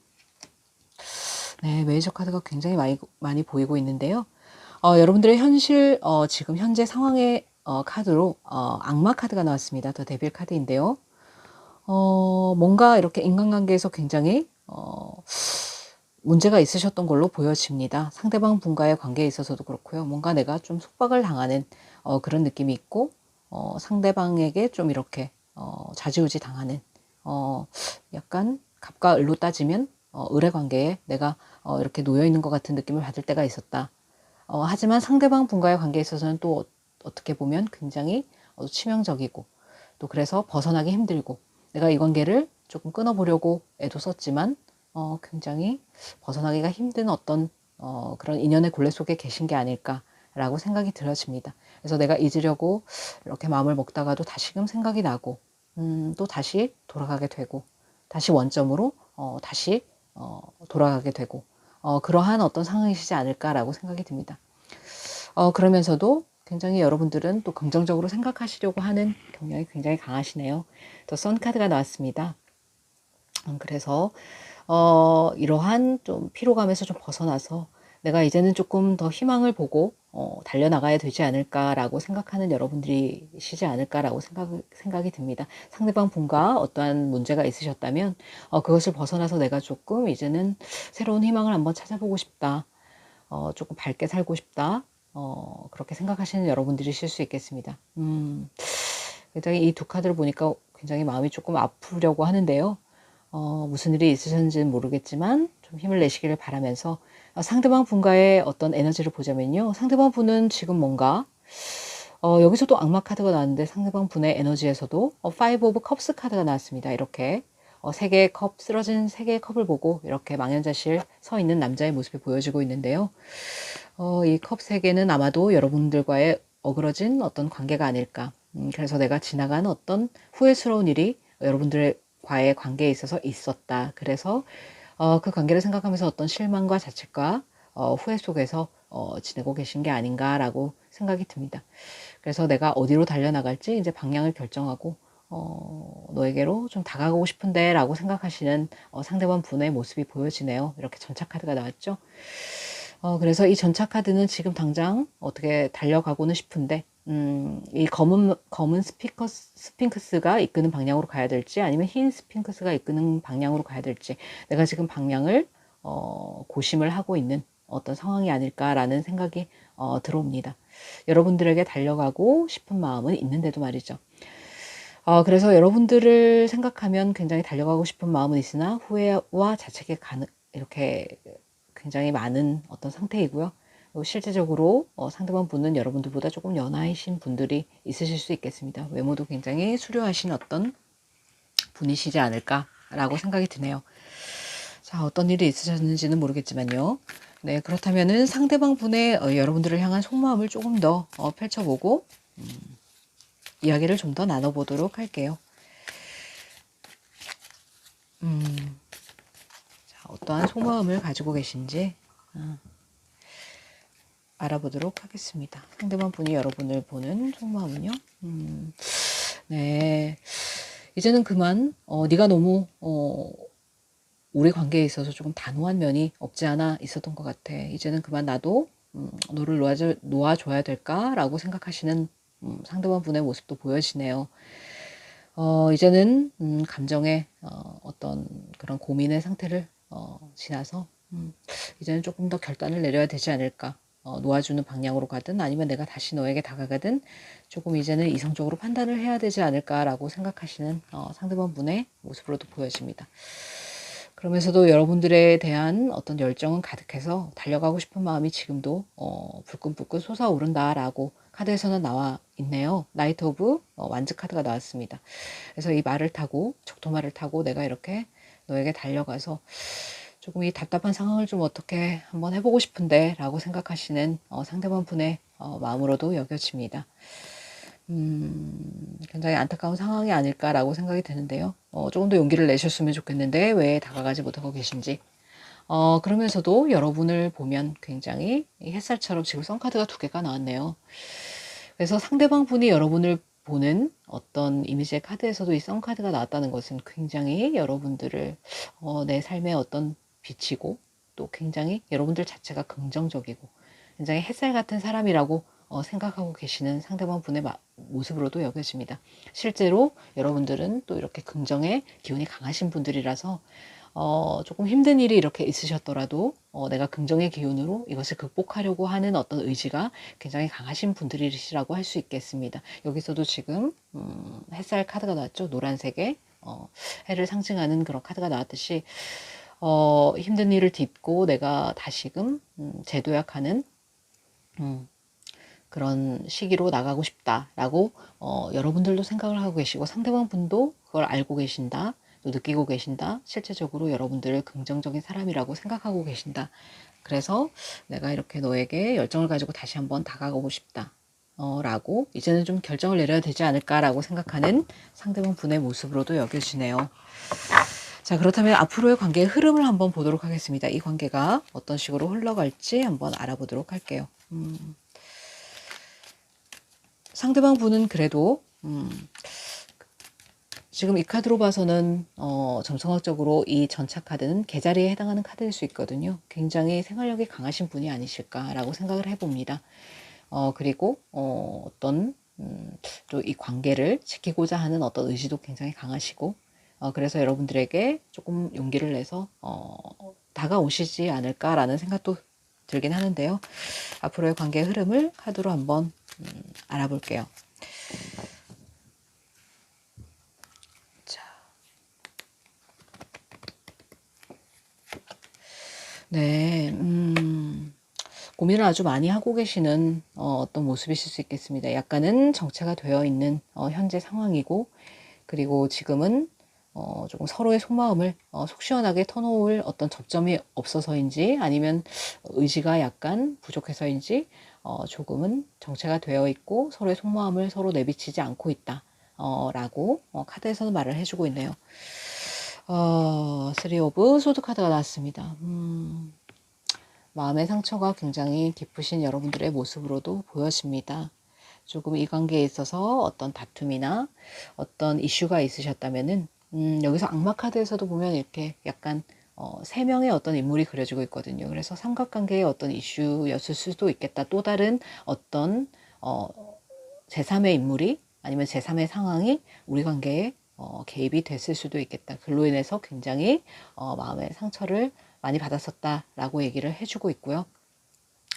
A: 네, 메이저 카드가 굉장히 많이 보이고 있는데요. 여러분들의 현실, 지금 현재 상황의 카드로 악마 카드가 나왔습니다. 더 데빌 카드인데요. 뭔가 이렇게 인간관계에서 굉장히 문제가 있으셨던 걸로 보여집니다. 상대방 분과의 관계에 있어서도 그렇고요. 뭔가 내가 좀 속박을 당하는 그런 느낌이 있고 상대방에게 좀 이렇게 좌지우지 당하는 약간 갑과 을로 따지면 을의 관계에 내가 이렇게 놓여 있는 것 같은 느낌을 받을 때가 있었다. 하지만 상대방 분과의 관계에 있어서는 또 어떻게 보면 굉장히 치명적이고 또 그래서 벗어나기 힘들고 내가 이 관계를 조금 끊어보려고 애도 썼지만 굉장히 벗어나기가 힘든 어떤 그런 인연의 굴레 속에 계신 게 아닐까라고 생각이 들어집니다. 그래서 내가 잊으려고 이렇게 마음을 먹다가도 다시금 생각이 나고 또 다시 돌아가게 되고 다시 원점으로 다시 돌아가게 되고 그러한 어떤 상황이시지 않을까라고 생각이 듭니다. 그러면서도 굉장히 여러분들은 또 긍정적으로 생각하시려고 하는 경향이 굉장히 강하시네요. 또 선 카드가 나왔습니다. 그래서 이러한 좀 피로감에서 좀 벗어나서 내가 이제는 조금 더 희망을 보고 달려나가야 되지 않을까라고 생각하는 여러분들이시지 않을까라고 생각이 듭니다. 상대방 분과 어떠한 문제가 있으셨다면 그것을 벗어나서 내가 조금 이제는 새로운 희망을 한번 찾아보고 싶다. 조금 밝게 살고 싶다. 그렇게 생각하시는 여러분들이실 수 있겠습니다. 굉장히 이 두 카드를 보니까 굉장히 마음이 조금 아프려고 하는데요. 무슨 일이 있으셨는지는 모르겠지만 좀 힘을 내시기를 바라면서 상대방 분과의 어떤 에너지를 보자면요. 상대방 분은 지금 뭔가 여기서도 악마 카드가 나왔는데 상대방 분의 에너지에서도 Five of Cups 카드가 나왔습니다. 이렇게 세 개의 컵, 쓰러진 세 개의 컵을 보고 이렇게 망연자실 서 있는 남자의 모습이 보여지고 있는데요. 이 컵 세 개는 아마도 여러분들과의 어그러진 어떤 관계가 아닐까. 그래서 내가 지나간 어떤 후회스러운 일이 여러분들과의 관계에 있어서 있었다. 그래서 그 관계를 생각하면서 어떤 실망과 자책과 후회 속에서 지내고 계신 게 아닌가라고 생각이 듭니다. 그래서 내가 어디로 달려나갈지 이제 방향을 결정하고 너에게로 좀 다가가고 싶은데 라고 생각하시는 상대방 분의 모습이 보여지네요. 이렇게 전차 카드가 나왔죠. 그래서 이 전차 카드는 지금 당장 어떻게 달려가고는 싶은데 이 검은 스핑크스가 이끄는 방향으로 가야 될지 아니면 흰 스핑크스가 이끄는 방향으로 가야 될지 내가 지금 방향을 고심을 하고 있는 어떤 상황이 아닐까라는 생각이 들어옵니다. 여러분들에게 달려가고 싶은 마음은 있는데도 말이죠. 그래서 여러분들을 생각하면 굉장히 달려가고 싶은 마음은 있으나 후회와 자책이 이렇게 굉장히 많은 어떤 상태이고요. 실제적으로 상대방 분은 여러분들보다 조금 연하이신 분들이 있으실 수 있겠습니다. 외모도 굉장히 수려하신 어떤 분이시지 않을까라고 생각이 드네요. 자, 어떤 일이 있으셨는지는 모르겠지만요. 네, 그렇다면은 상대방 분의 여러분들을 향한 속마음을 조금 더 펼쳐보고 이야기를 좀 더 나눠보도록 할게요. 자, 어떠한 속마음을 가지고 계신지 알아보도록 하겠습니다. 상대방 분이 여러분을 보는 속마음은요. 네, 이제는 그만 네가 너무 우리 관계에 있어서 조금 단호한 면이 없지 않아 있었던 것 같아. 이제는 그만 나도 너를 놓아줘야 될까라고 생각하시는 상대방 분의 모습도 보여지네요. 이제는 감정의 어떤 그런 고민의 상태를 지나서 이제는 조금 더 결단을 내려야 되지 않을까. 놓아주는 방향으로 가든 아니면 내가 다시 너에게 다가가든 조금 이제는 이성적으로 판단을 해야 되지 않을까라고 생각하시는 상대방 분의 모습으로도 보여집니다. 그러면서도 여러분들에 대한 어떤 열정은 가득해서 달려가고 싶은 마음이 지금도 불끈불끈 솟아오른다라고 카드에서는 나와 있네요. 나이트 오브 완즈 카드가 나왔습니다. 그래서 이 말을 타고 적토마를 타고 내가 이렇게 너에게 달려가서 조금 이 답답한 상황을 좀 어떻게 한번 해보고 싶은데 라고 생각하시는 상대방 분의 마음으로도 여겨집니다. 굉장히 안타까운 상황이 아닐까라고 생각이 드는데요. 조금 더 용기를 내셨으면 좋겠는데 왜 다가가지 못하고 계신지. 그러면서도 여러분을 보면 굉장히 햇살처럼 지금 선카드가 두 개가 나왔네요. 그래서 상대방 분이 여러분을 보는 어떤 이미지의 카드에서도 이 선카드가 나왔다는 것은 굉장히 여러분들을 내 삶의 어떤 빛이고 또 굉장히 여러분들 자체가 긍정적이고 굉장히 햇살 같은 사람이라고 생각하고 계시는 상대방 분의 모습으로도 여겨집니다. 실제로 여러분들은 또 이렇게 긍정의 기운이 강하신 분들이라서 조금 힘든 일이 이렇게 있으셨더라도 내가 긍정의 기운으로 이것을 극복하려고 하는 어떤 의지가 굉장히 강하신 분들이시라고 할 수 있겠습니다. 여기서도 지금 햇살 카드가 나왔죠. 노란색의 해를 상징하는 그런 카드가 나왔듯이 힘든 일을 딛고 내가 다시금 재도약하는 그런 시기로 나가고 싶다라고 여러분들도 생각을 하고 계시고 상대방 분도 그걸 알고 계신다. 또 느끼고 계신다. 실제적으로 여러분들을 긍정적인 사람이라고 생각하고 계신다. 그래서 내가 이렇게 너에게 열정을 가지고 다시 한번 다가가고 싶다. 라고 이제는 좀 결정을 내려야 되지 않을까라고 생각하는 상대방 분의 모습으로도 여겨지네요. 자, 그렇다면 앞으로의 관계의 흐름을 한번 보도록 하겠습니다. 이 관계가 어떤 식으로 흘러갈지 한번 알아보도록 할게요. 상대방 분은 그래도 지금 이 카드로 봐서는 점성학적으로 이 전차 카드는 개자리에 해당하는 카드일 수 있거든요. 굉장히 생활력이 강하신 분이 아니실까라고 생각을 해봅니다. 그리고 어떤 또 이 관계를 지키고자 하는 어떤 의지도 굉장히 강하시고 그래서 여러분들에게 조금 용기를 내서 다가오시지 않을까라는 생각도 들긴 하는데요. 앞으로의 관계의 흐름을 카드로 한번 알아볼게요. 자, 네, 고민을 아주 많이 하고 계시는 어떤 모습이실 수 있겠습니다. 약간은 정체가 되어 있는 현재 상황이고, 그리고 지금은 조금 서로의 속마음을 속 시원하게 터놓을 어떤 접점이 없어서인지 아니면 의지가 약간 부족해서인지 조금은 정체가 되어 있고 서로의 속마음을 서로 내비치지 않고 있다 라고 카드에서는 말을 해주고 있네요. 3 오브 소드 카드가 나왔습니다. 마음의 상처가 굉장히 깊으신 여러분들의 모습으로도 보여집니다. 조금 이 관계에 있어서 어떤 다툼이나 어떤 이슈가 있으셨다면은 여기서 악마 카드에서도 보면 이렇게 약간 3명의 어떤 인물이 그려지고 있거든요. 그래서 삼각관계의 어떤 이슈였을 수도 있겠다. 또 다른 어떤 제3의 인물이 아니면 제3의 상황이 우리 관계에 개입이 됐을 수도 있겠다. 그로 인해서 굉장히 마음의 상처를 많이 받았었다라고 얘기를 해주고 있고요.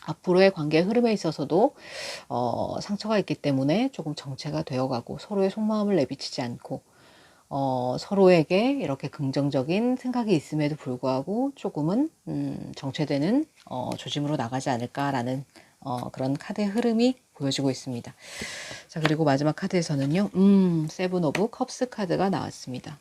A: 앞으로의 관계의 흐름에 있어서도 상처가 있기 때문에 조금 정체가 되어가고 서로의 속마음을 내비치지 않고 서로에게 이렇게 긍정적인 생각이 있음에도 불구하고 조금은 정체되는 조짐으로 나가지 않을까라는 그런 카드의 흐름이 보여지고 있습니다. 자, 그리고 마지막 카드에서는요, 세븐 오브 컵스 카드가 나왔습니다.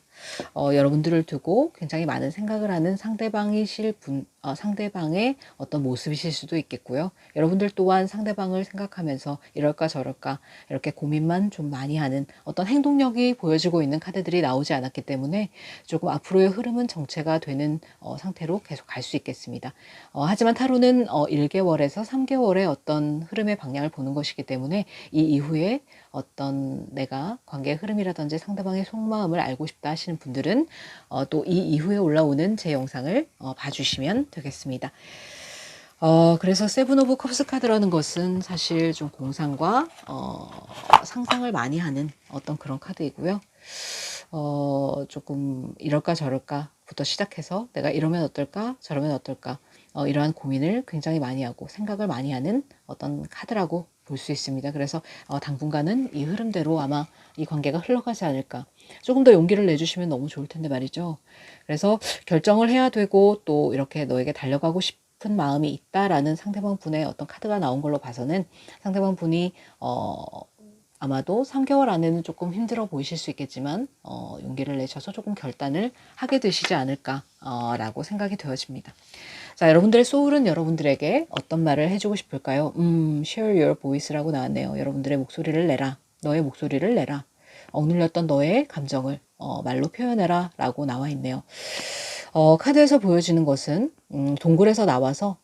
A: 여러분들을 두고 굉장히 많은 생각을 하는 상대방이실 분, 상대방의 어떤 모습이실 수도 있겠고요. 여러분들 또한 상대방을 생각하면서 이럴까 저럴까 이렇게 고민만 좀 많이 하는 어떤 행동력이 보여지고 있는 카드들이 나오지 않았기 때문에 조금 앞으로의 흐름은 정체가 되는 상태로 계속 갈 수 있겠습니다. 하지만 타로는 1개월에서 3개월의 어떤 흐름의 방향을 보는 것이기 때문에 이 이후에 어떤 내가 관계의 흐름이라든지 상대방의 속마음을 알고 싶다 하시는 분들은 또 이 이후에 올라오는 제 영상을 봐주시면 되겠습니다. 그래서 세븐 오브 컵스 카드라는 것은 사실 좀 공상과 상상을 많이 하는 어떤 그런 카드이고요. 조금 이럴까 저럴까부터 시작해서 내가 이러면 어떨까 저러면 어떨까 이러한 고민을 굉장히 많이 하고 생각을 많이 하는 어떤 카드라고 볼 수 있습니다. 그래서 당분간은 이 흐름대로 아마 이 관계가 흘러가지 않을까. 조금 더 용기를 내주시면 너무 좋을 텐데 말이죠. 그래서 결정을 해야 되고 또 이렇게 너에게 달려가고 싶은 마음이 있다라는 상대방 분의 어떤 카드가 나온 걸로 봐서는 상대방 분이 아마도 3개월 안에는 조금 힘들어 보이실 수 있겠지만 용기를 내셔서 조금 결단을 하게 되시지 않을까 라고 생각이 되어집니다. 자, 여러분들의 소울은 여러분들에게 어떤 말을 해주고 싶을까요? Share your voice라고 나왔네요. 여러분들의 목소리를 내라. 너의 목소리를 내라. 억눌렸던 너의 감정을 말로 표현해라 라고 나와 있네요. 카드에서 보여지는 것은 동굴에서 나와서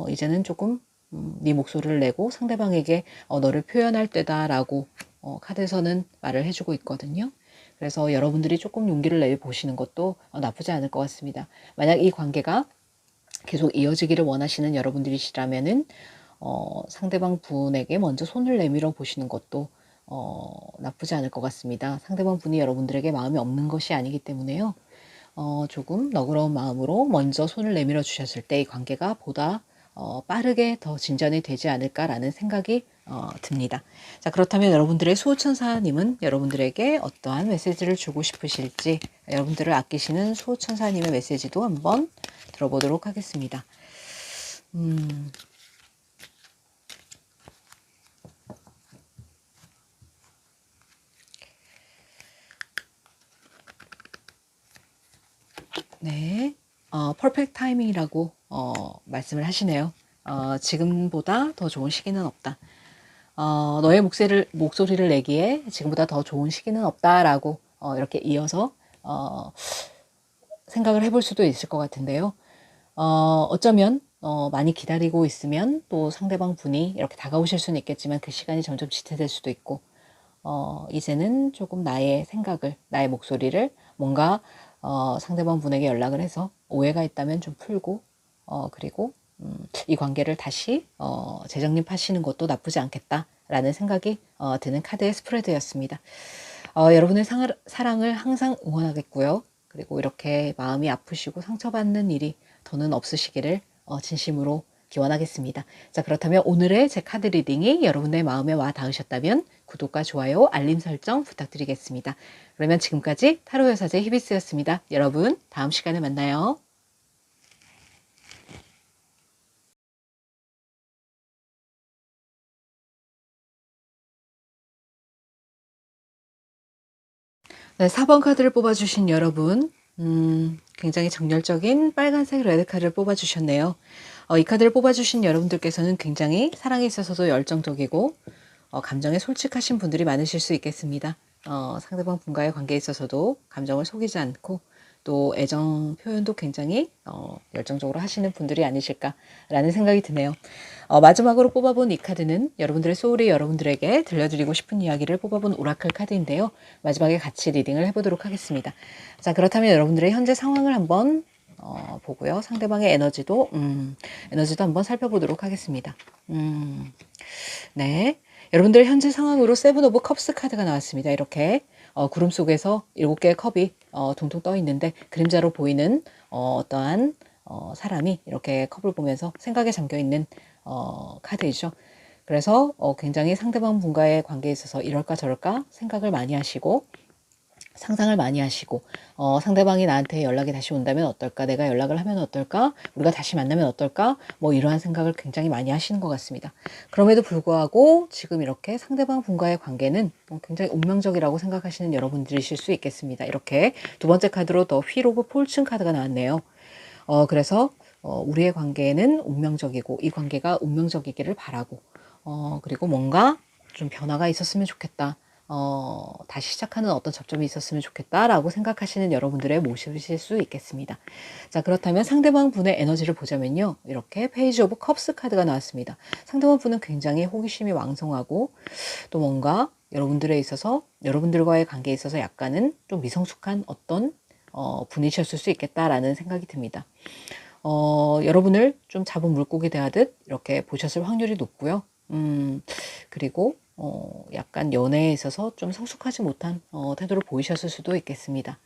A: 이제는 조금 네 목소리를 내고 상대방에게 너를 표현할 때다라고 카드에서는 말을 해주고 있거든요. 그래서 여러분들이 조금 용기를 내보시는 것도 나쁘지 않을 것 같습니다. 만약 이 관계가 계속 이어지기를 원하시는 여러분들이시라면은 상대방 분에게 먼저 손을 내밀어 보시는 것도 나쁘지 않을 것 같습니다. 상대방 분이 여러분들에게 마음이 없는 것이 아니기 때문에요. 조금 너그러운 마음으로 먼저 손을 내밀어 주셨을 때 이 관계가 보다 빠르게 더 진전이 되지 않을까라는 생각이 듭니다. 자, 그렇다면 여러분들의 수호천사님은 여러분들에게 어떠한 메시지를 주고 싶으실지 여러분들을 아끼시는 수호천사님의 메시지도 한번 들어보도록 하겠습니다. 네. 퍼펙트 타이밍이라고 말씀을 하시네요. 지금보다 더 좋은 시기는 없다. 너의 목소리를 내기에 지금보다 더 좋은 시기는 없다라고 이렇게 이어서 생각을 해볼 수도 있을 것 같은데요. 어쩌면 많이 기다리고 있으면 또 상대방 분이 이렇게 다가오실 수는 있겠지만 그 시간이 점점 지체될 수도 있고 이제는 조금 나의 생각을, 나의 목소리를 뭔가 상대방 분에게 연락을 해서 오해가 있다면 좀 풀고 그리고 이 관계를 다시 재정립하시는 것도 나쁘지 않겠다라는 생각이 드는 카드의 스프레드였습니다. 여러분의 사랑을 항상 응원하겠고요. 그리고 이렇게 마음이 아프시고 상처받는 일이 더는 없으시기를 진심으로 기원하겠습니다. 자, 그렇다면 오늘의 제 카드 리딩이 여러분의 마음에 와 닿으셨다면 구독과 좋아요, 알림 설정 부탁드리겠습니다. 그러면 지금까지 타로 여사제 히비스였습니다. 여러분, 다음 시간에 만나요. 네, 4번 카드를 뽑아주신 여러분, 굉장히 정열적인 빨간색 레드 카드를 뽑아주셨네요. 이 카드를 뽑아주신 여러분들께서는 굉장히 사랑에 있어서도 열정적이고 감정에 솔직하신 분들이 많으실 수 있겠습니다. 상대방 분과의 관계에 있어서도 감정을 속이지 않고 또 애정 표현도 굉장히 열정적으로 하시는 분들이 아니실까라는 생각이 드네요. 마지막으로 뽑아본 이 카드는 여러분들의 소울이 여러분들에게 들려드리고 싶은 이야기를 뽑아본 오라클 카드인데요. 마지막에 같이 리딩을 해보도록 하겠습니다. 자, 그렇다면 여러분들의 현재 상황을 한번 보고요. 상대방의 에너지도 한번 살펴보도록 하겠습니다. 네. 여러분들 현재 상황으로 세븐 오브 컵스 카드가 나왔습니다. 이렇게 구름 속에서 7개의 컵이 둥둥 떠 있는데 그림자로 보이는 어떠한 사람이 이렇게 컵을 보면서 생각에 잠겨 있는 카드이죠. 그래서 굉장히 상대방 분과의 관계에 있어서 이럴까 저럴까 생각을 많이 하시고 상상을 많이 하시고 상대방이 나한테 연락이 다시 온다면 어떨까, 내가 연락을 하면 어떨까, 우리가 다시 만나면 어떨까, 뭐 이러한 생각을 굉장히 많이 하시는 것 같습니다. 그럼에도 불구하고 지금 이렇게 상대방 분과의 관계는 굉장히 운명적이라고 생각하시는 여러분들이실 수 있겠습니다. 이렇게 두 번째 카드로 더 휠 오브 폴춘 카드가 나왔네요. 그래서 우리의 관계는 운명적이고 이 관계가 운명적이기를 바라고 그리고 뭔가 좀 변화가 있었으면 좋겠다. 다시 시작하는 어떤 접점이 있었으면 좋겠다라고 생각하시는 여러분들의 모습이실 수 있겠습니다. 자, 그렇다면 상대방 분의 에너지를 보자면요. 이렇게 페이지 오브 컵스 카드가 나왔습니다. 상대방 분은 굉장히 호기심이 왕성하고 또 뭔가 여러분들에 있어서 여러분들과의 관계에 있어서 약간은 좀 미성숙한 어떤 분이셨을 수 있겠다라는 생각이 듭니다. 여러분을 좀 잡은 물고기 대하듯 이렇게 보셨을 확률이 높고요. 그리고 약간 연애에 있어서 좀 성숙하지 못한 태도를 보이셨을 수도 있겠습니다.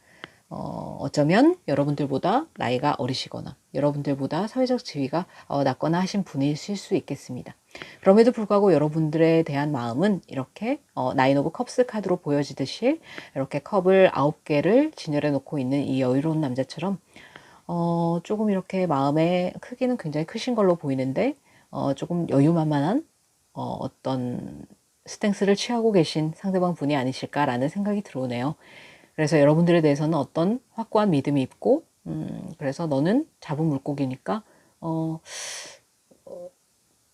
A: 어쩌면 여러분들보다 나이가 어리시거나 여러분들보다 사회적 지위가 낮거나 하신 분이실 수 있겠습니다. 그럼에도 불구하고 여러분들에 대한 마음은 이렇게 나인 오브 컵스 카드로 보여지듯이 이렇게 컵을 9개를 진열해 놓고 있는 이 여유로운 남자처럼 조금 이렇게 마음의 크기는 굉장히 크신 걸로 보이는데 조금 여유만만한 어떤 스탠스를 취하고 계신 상대방 분이 아니실까라는 생각이 들어오네요. 그래서 여러분들에 대해서는 어떤 확고한 믿음이 있고 그래서 너는 잡은 물고기니까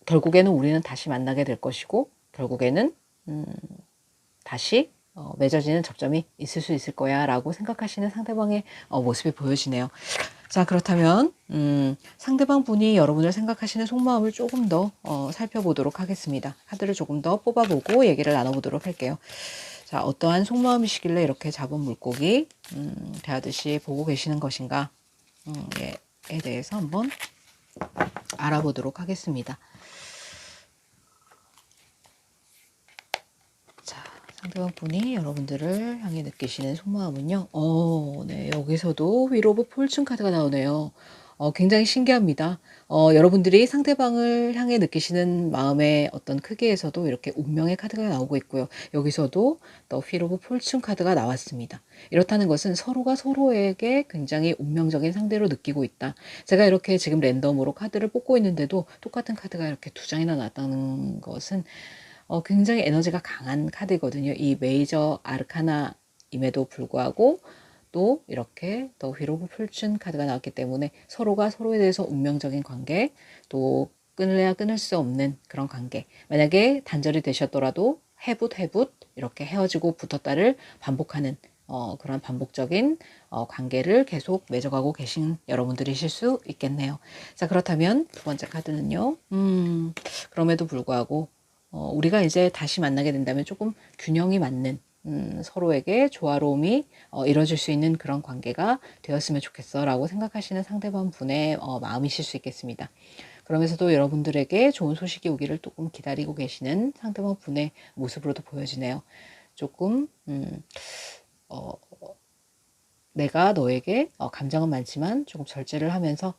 A: 결국에는 우리는 다시 만나게 될 것이고 결국에는 다시 맺어지는 접점이 있을 수 있을 거야 라고 생각하시는 상대방의 모습이 보여지네요. 자, 그렇다면 상대방 분이 여러분을 생각하시는 속마음을 조금 더 살펴보도록 하겠습니다. 카드를 조금 더 뽑아보고 얘기를 나눠보도록 할게요. 자, 어떠한 속마음이시길래 이렇게 잡은 물고기 대하듯이 보고 계시는 것인가 에 대해서 한번 알아보도록 하겠습니다. 자, 상대방 분이 여러분들을 향해 느끼시는 속마음은요. 네, 여기서도 휠 오브 폴춘 카드가 나오네요. 굉장히 신기합니다. 여러분들이 상대방을 향해 느끼시는 마음의 어떤 크기에서도 이렇게 운명의 카드가 나오고 있고요. 여기서도 더 휠 오브 폴춘 카드가 나왔습니다. 이렇다는 것은 서로가 서로에게 굉장히 운명적인 상대로 느끼고 있다. 제가 이렇게 지금 랜덤으로 카드를 뽑고 있는데도 똑같은 카드가 이렇게 두 장이나 나왔다는 것은 굉장히 에너지가 강한 카드거든요. 이 메이저 아르카나임에도 불구하고 또 이렇게 더 위로브 풀춘 카드가 나왔기 때문에 서로가 서로에 대해서 운명적인 관계, 또 끊을래야 끊을 수 없는 그런 관계. 만약에 단절이 되셨더라도 해붓 이렇게 헤어지고 붙었다를 반복하는 그런 반복적인 관계를 계속 맺어가고 계신 여러분들이실 수 있겠네요. 자, 그렇다면 두 번째 카드는요. 그럼에도 불구하고 우리가 이제 다시 만나게 된다면 조금 균형이 맞는 서로에게 조화로움이 이루어질 수 있는 그런 관계가 되었으면 좋겠어 라고 생각하시는 상대방 분의 마음이실 수 있겠습니다. 그러면서도 여러분들에게 좋은 소식이 오기를 조금 기다리고 계시는 상대방 분의 모습으로도 보여지네요. 조금 내가 너에게 감정은 많지만 조금 절제를 하면서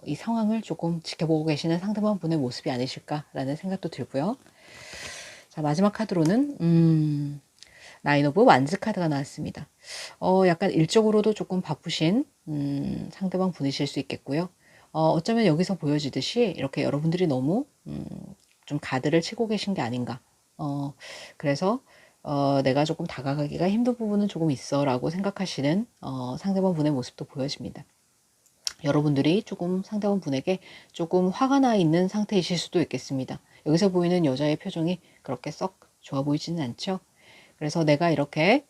A: 이 상황을 조금 지켜보고 계시는 상대방 분의 모습이 아니실까라는 생각도 들고요. 자, 마지막 카드로는 나인 오브 완즈 카드가 나왔습니다. 약간 일적으로도 조금 바쁘신 상대방 분이실 수 있겠고요. 어쩌면 여기서 보여지듯이 이렇게 여러분들이 너무 좀 가드를 치고 계신 게 아닌가. 그래서 내가 조금 다가가기가 힘든 부분은 조금 있어 라고 생각하시는 상대방 분의 모습도 보여집니다. 여러분들이 조금 상대방 분에게 조금 화가 나 있는 상태이실 수도 있겠습니다. 여기서 보이는 여자의 표정이 그렇게 썩 좋아 보이지는 않죠. 그래서 내가 이렇게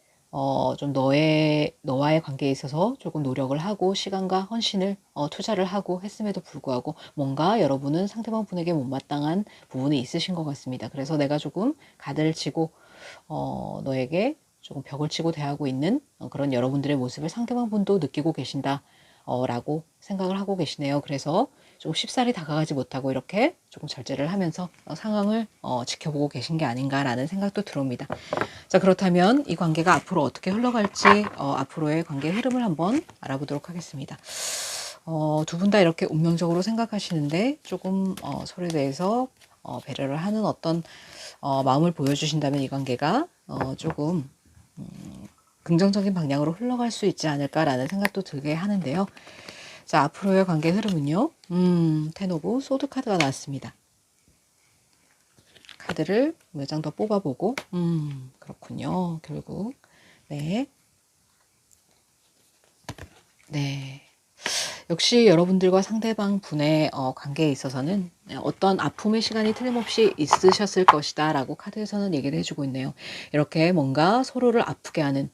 A: 좀 너와의 관계에 있어서 조금 노력을 하고 시간과 헌신을 투자를 하고 했음에도 불구하고 뭔가 여러분은 상대방 분에게 못마땅한 부분이 있으신 것 같습니다. 그래서 내가 조금 가드를 치고 너에게 조금 벽을 치고 대하고 있는 그런 여러분들의 모습을 상대방 분도 느끼고 계신다. 라고 생각을 하고 계시네요. 그래서 조금 쉽사리 다가가지 못하고 이렇게 조금 절제를 하면서 상황을 지켜보고 계신 게 아닌가라는 생각도 들어옵니다. 자, 그렇다면 이 관계가 앞으로 어떻게 흘러갈지 앞으로의 관계 흐름을 한번 알아보도록 하겠습니다. 두 분 다 이렇게 운명적으로 생각하시는데 조금 서로에 대해서 배려를 하는 어떤 마음을 보여주신다면 이 관계가 조금 긍정적인 방향으로 흘러갈 수 있지 않을까라는 생각도 들게 하는데요. 자, 앞으로의 관계 흐름은요. 텐 오브 소드 카드가 나왔습니다. 카드를 몇 장 더 뽑아보고 그렇군요. 결국 네. 역시 여러분들과 상대방 분의 관계에 있어서는 어떤 아픔의 시간이 틀림없이 있으셨을 것이다 라고 카드에서는 얘기를 해주고 있네요. 이렇게 뭔가 서로를 아프게 하는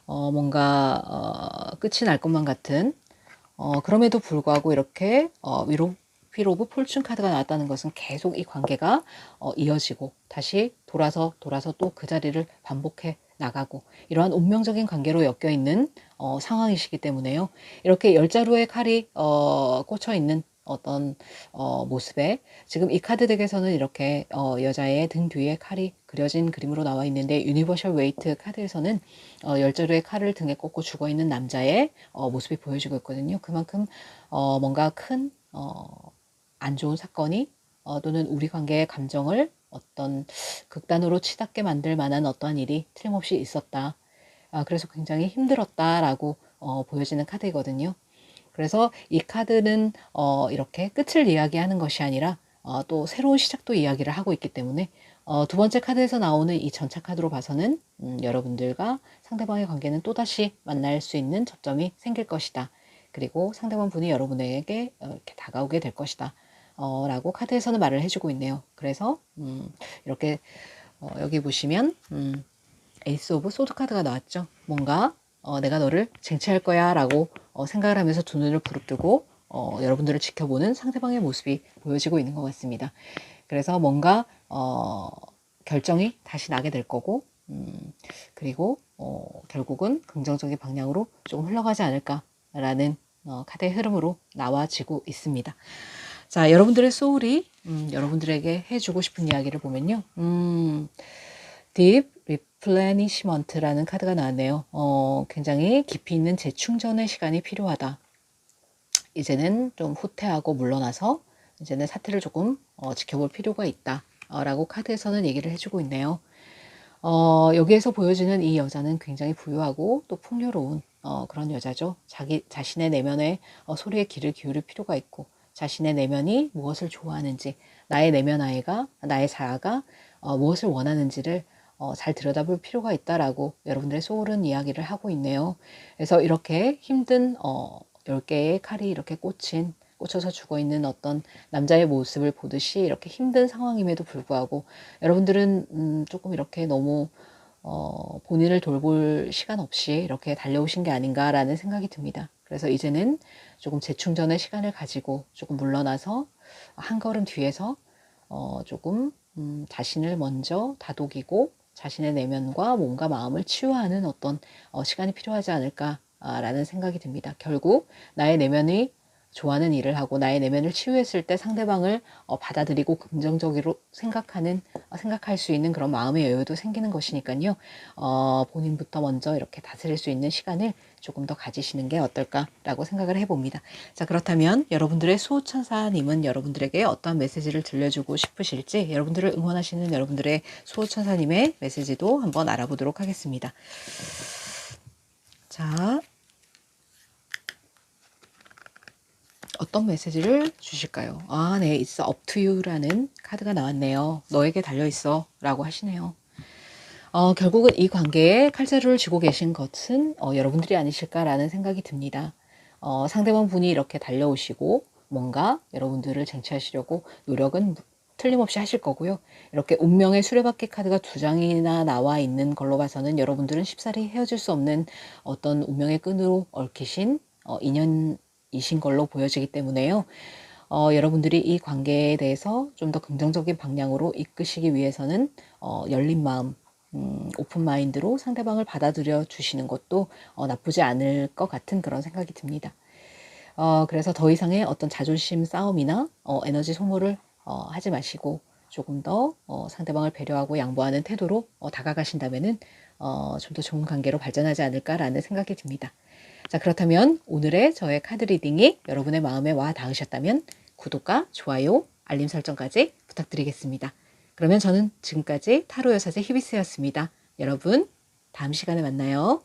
A: 뭔가 끝이 날 것만 같은 그럼에도 불구하고 이렇게 휠 오브 폴춘 카드가 나왔다는 것은 계속 이 관계가 이어지고 다시 돌아서 또 그 자리를 반복해 나가고 이러한 운명적인 관계로 엮여 있는 상황이시기 때문에요. 이렇게 열자루의 칼이 꽂혀 있는 어떤 모습에 지금 이 카드 덱에서는 이렇게 여자의 등 뒤에 칼이 그려진 그림으로 나와 있는데 유니버셜 웨이트 카드에서는 열자루의 칼을 등에 꽂고 죽어 있는 남자의 모습이 보여지고 있거든요. 그만큼 뭔가 큰 안 좋은 사건이 또는 우리 관계의 감정을 어떤 극단으로 치닫게 만들 만한 어떠한 일이 틀림없이 있었다. 그래서 굉장히 힘들었다라고 보여지는 카드이거든요. 그래서 이 카드는 이렇게 끝을 이야기하는 것이 아니라 또 새로운 시작도 이야기를 하고 있기 때문에 두 번째 카드에서 나오는 이 전차 카드로 봐서는 여러분들과 상대방의 관계는 또다시 만날 수 있는 접점이 생길 것이다. 그리고 상대방 분이 여러분에게 이렇게 다가오게 될 것이다. 라고 카드에서는 말을 해주고 있네요. 그래서 이렇게 여기 보시면 에이스 오브 소드 카드가 나왔죠. 뭔가 내가 너를 쟁취할 거야 라고 생각을 하면서 두 눈을 부릅뜨고 여러분들을 지켜보는 상대방의 모습이 보여지고 있는 것 같습니다. 그래서 뭔가 결정이 다시 나게 될 거고 그리고 결국은 긍정적인 방향으로 조금 흘러가지 않을까라는 카드의 흐름으로 나와지고 있습니다. 자, 여러분들의 소울이 여러분들에게 해주고 싶은 이야기를 보면요. Deep Replenishment라는 카드가 나왔네요. 굉장히 깊이 있는 재충전의 시간이 필요하다. 이제는 좀 후퇴하고 물러나서 이제는 사태를 조금 지켜볼 필요가 있다. 라고 카드에서는 얘기를 해주고 있네요. 여기에서 보여지는 이 여자는 굉장히 부유하고 또 풍요로운 그런 여자죠. 자신의 내면에 소리에 귀를 기울일 필요가 있고 자신의 내면이 무엇을 좋아하는지 나의 내면 나의 자아가 무엇을 원하는지를 잘 들여다볼 필요가 있다라고 여러분들의 소울은 이야기를 하고 있네요. 그래서 이렇게 힘든 10개의 칼이 이렇게 꽂혀서 죽어 있는 어떤 남자의 모습을 보듯이 이렇게 힘든 상황임에도 불구하고 여러분들은 조금 이렇게 너무 본인을 돌볼 시간 없이 이렇게 달려오신 게 아닌가라는 생각이 듭니다. 그래서 이제는 조금 재충전의 시간을 가지고 조금 물러나서 한 걸음 뒤에서 조금 자신을 먼저 다독이고 자신의 내면과 몸과 마음을 치유하는 어떤 시간이 필요하지 않을까라는 생각이 듭니다. 결국 나의 내면이 좋아하는 일을 하고 나의 내면을 치유했을 때 상대방을 받아들이고 긍정적으로 생각할 수 있는 그런 마음의 여유도 생기는 것이니까요. 본인부터 먼저 이렇게 다스릴 수 있는 시간을 조금 더 가지시는 게 어떨까라고 생각을 해봅니다. 자, 그렇다면 여러분들의 수호천사님은 여러분들에게 어떠한 메시지를 들려주고 싶으실지 여러분들을 응원하시는 여러분들의 수호천사님의 메시지도 한번 알아보도록 하겠습니다. 자, 어떤 메시지를 주실까요? 아, 네, It's up to you라는 카드가 나왔네요. 너에게 달려있어 라고 하시네요. 결국은 이 관계에 칼자루를 쥐고 계신 것은 여러분들이 아니실까라는 생각이 듭니다. 상대방 분이 이렇게 달려오시고 뭔가 여러분들을 쟁취하시려고 노력은 틀림없이 하실 거고요. 이렇게 운명의 수레바퀴 카드가 2장이나 나와 있는 걸로 봐서는 여러분들은 쉽사리 헤어질 수 없는 어떤 운명의 끈으로 얽히신 인연이신 걸로 보여지기 때문에요. 여러분들이 이 관계에 대해서 좀 더 긍정적인 방향으로 이끄시기 위해서는 열린 마음, 오픈 마인드로 상대방을 받아들여 주시는 것도 나쁘지 않을 것 같은 그런 생각이 듭니다. 그래서 더 이상의 어떤 자존심 싸움이나 에너지 소모를 하지 마시고 조금 더 상대방을 배려하고 양보하는 태도로 다가가신다면은 좀 더 좋은 관계로 발전하지 않을까라는 생각이 듭니다. 자, 그렇다면 오늘의 저의 카드 리딩이 여러분의 마음에 와 닿으셨다면 구독과 좋아요, 알림 설정까지 부탁드리겠습니다. 그러면 저는 지금까지 타로 여사제 히비스였습니다. 여러분, 다음 시간에 만나요.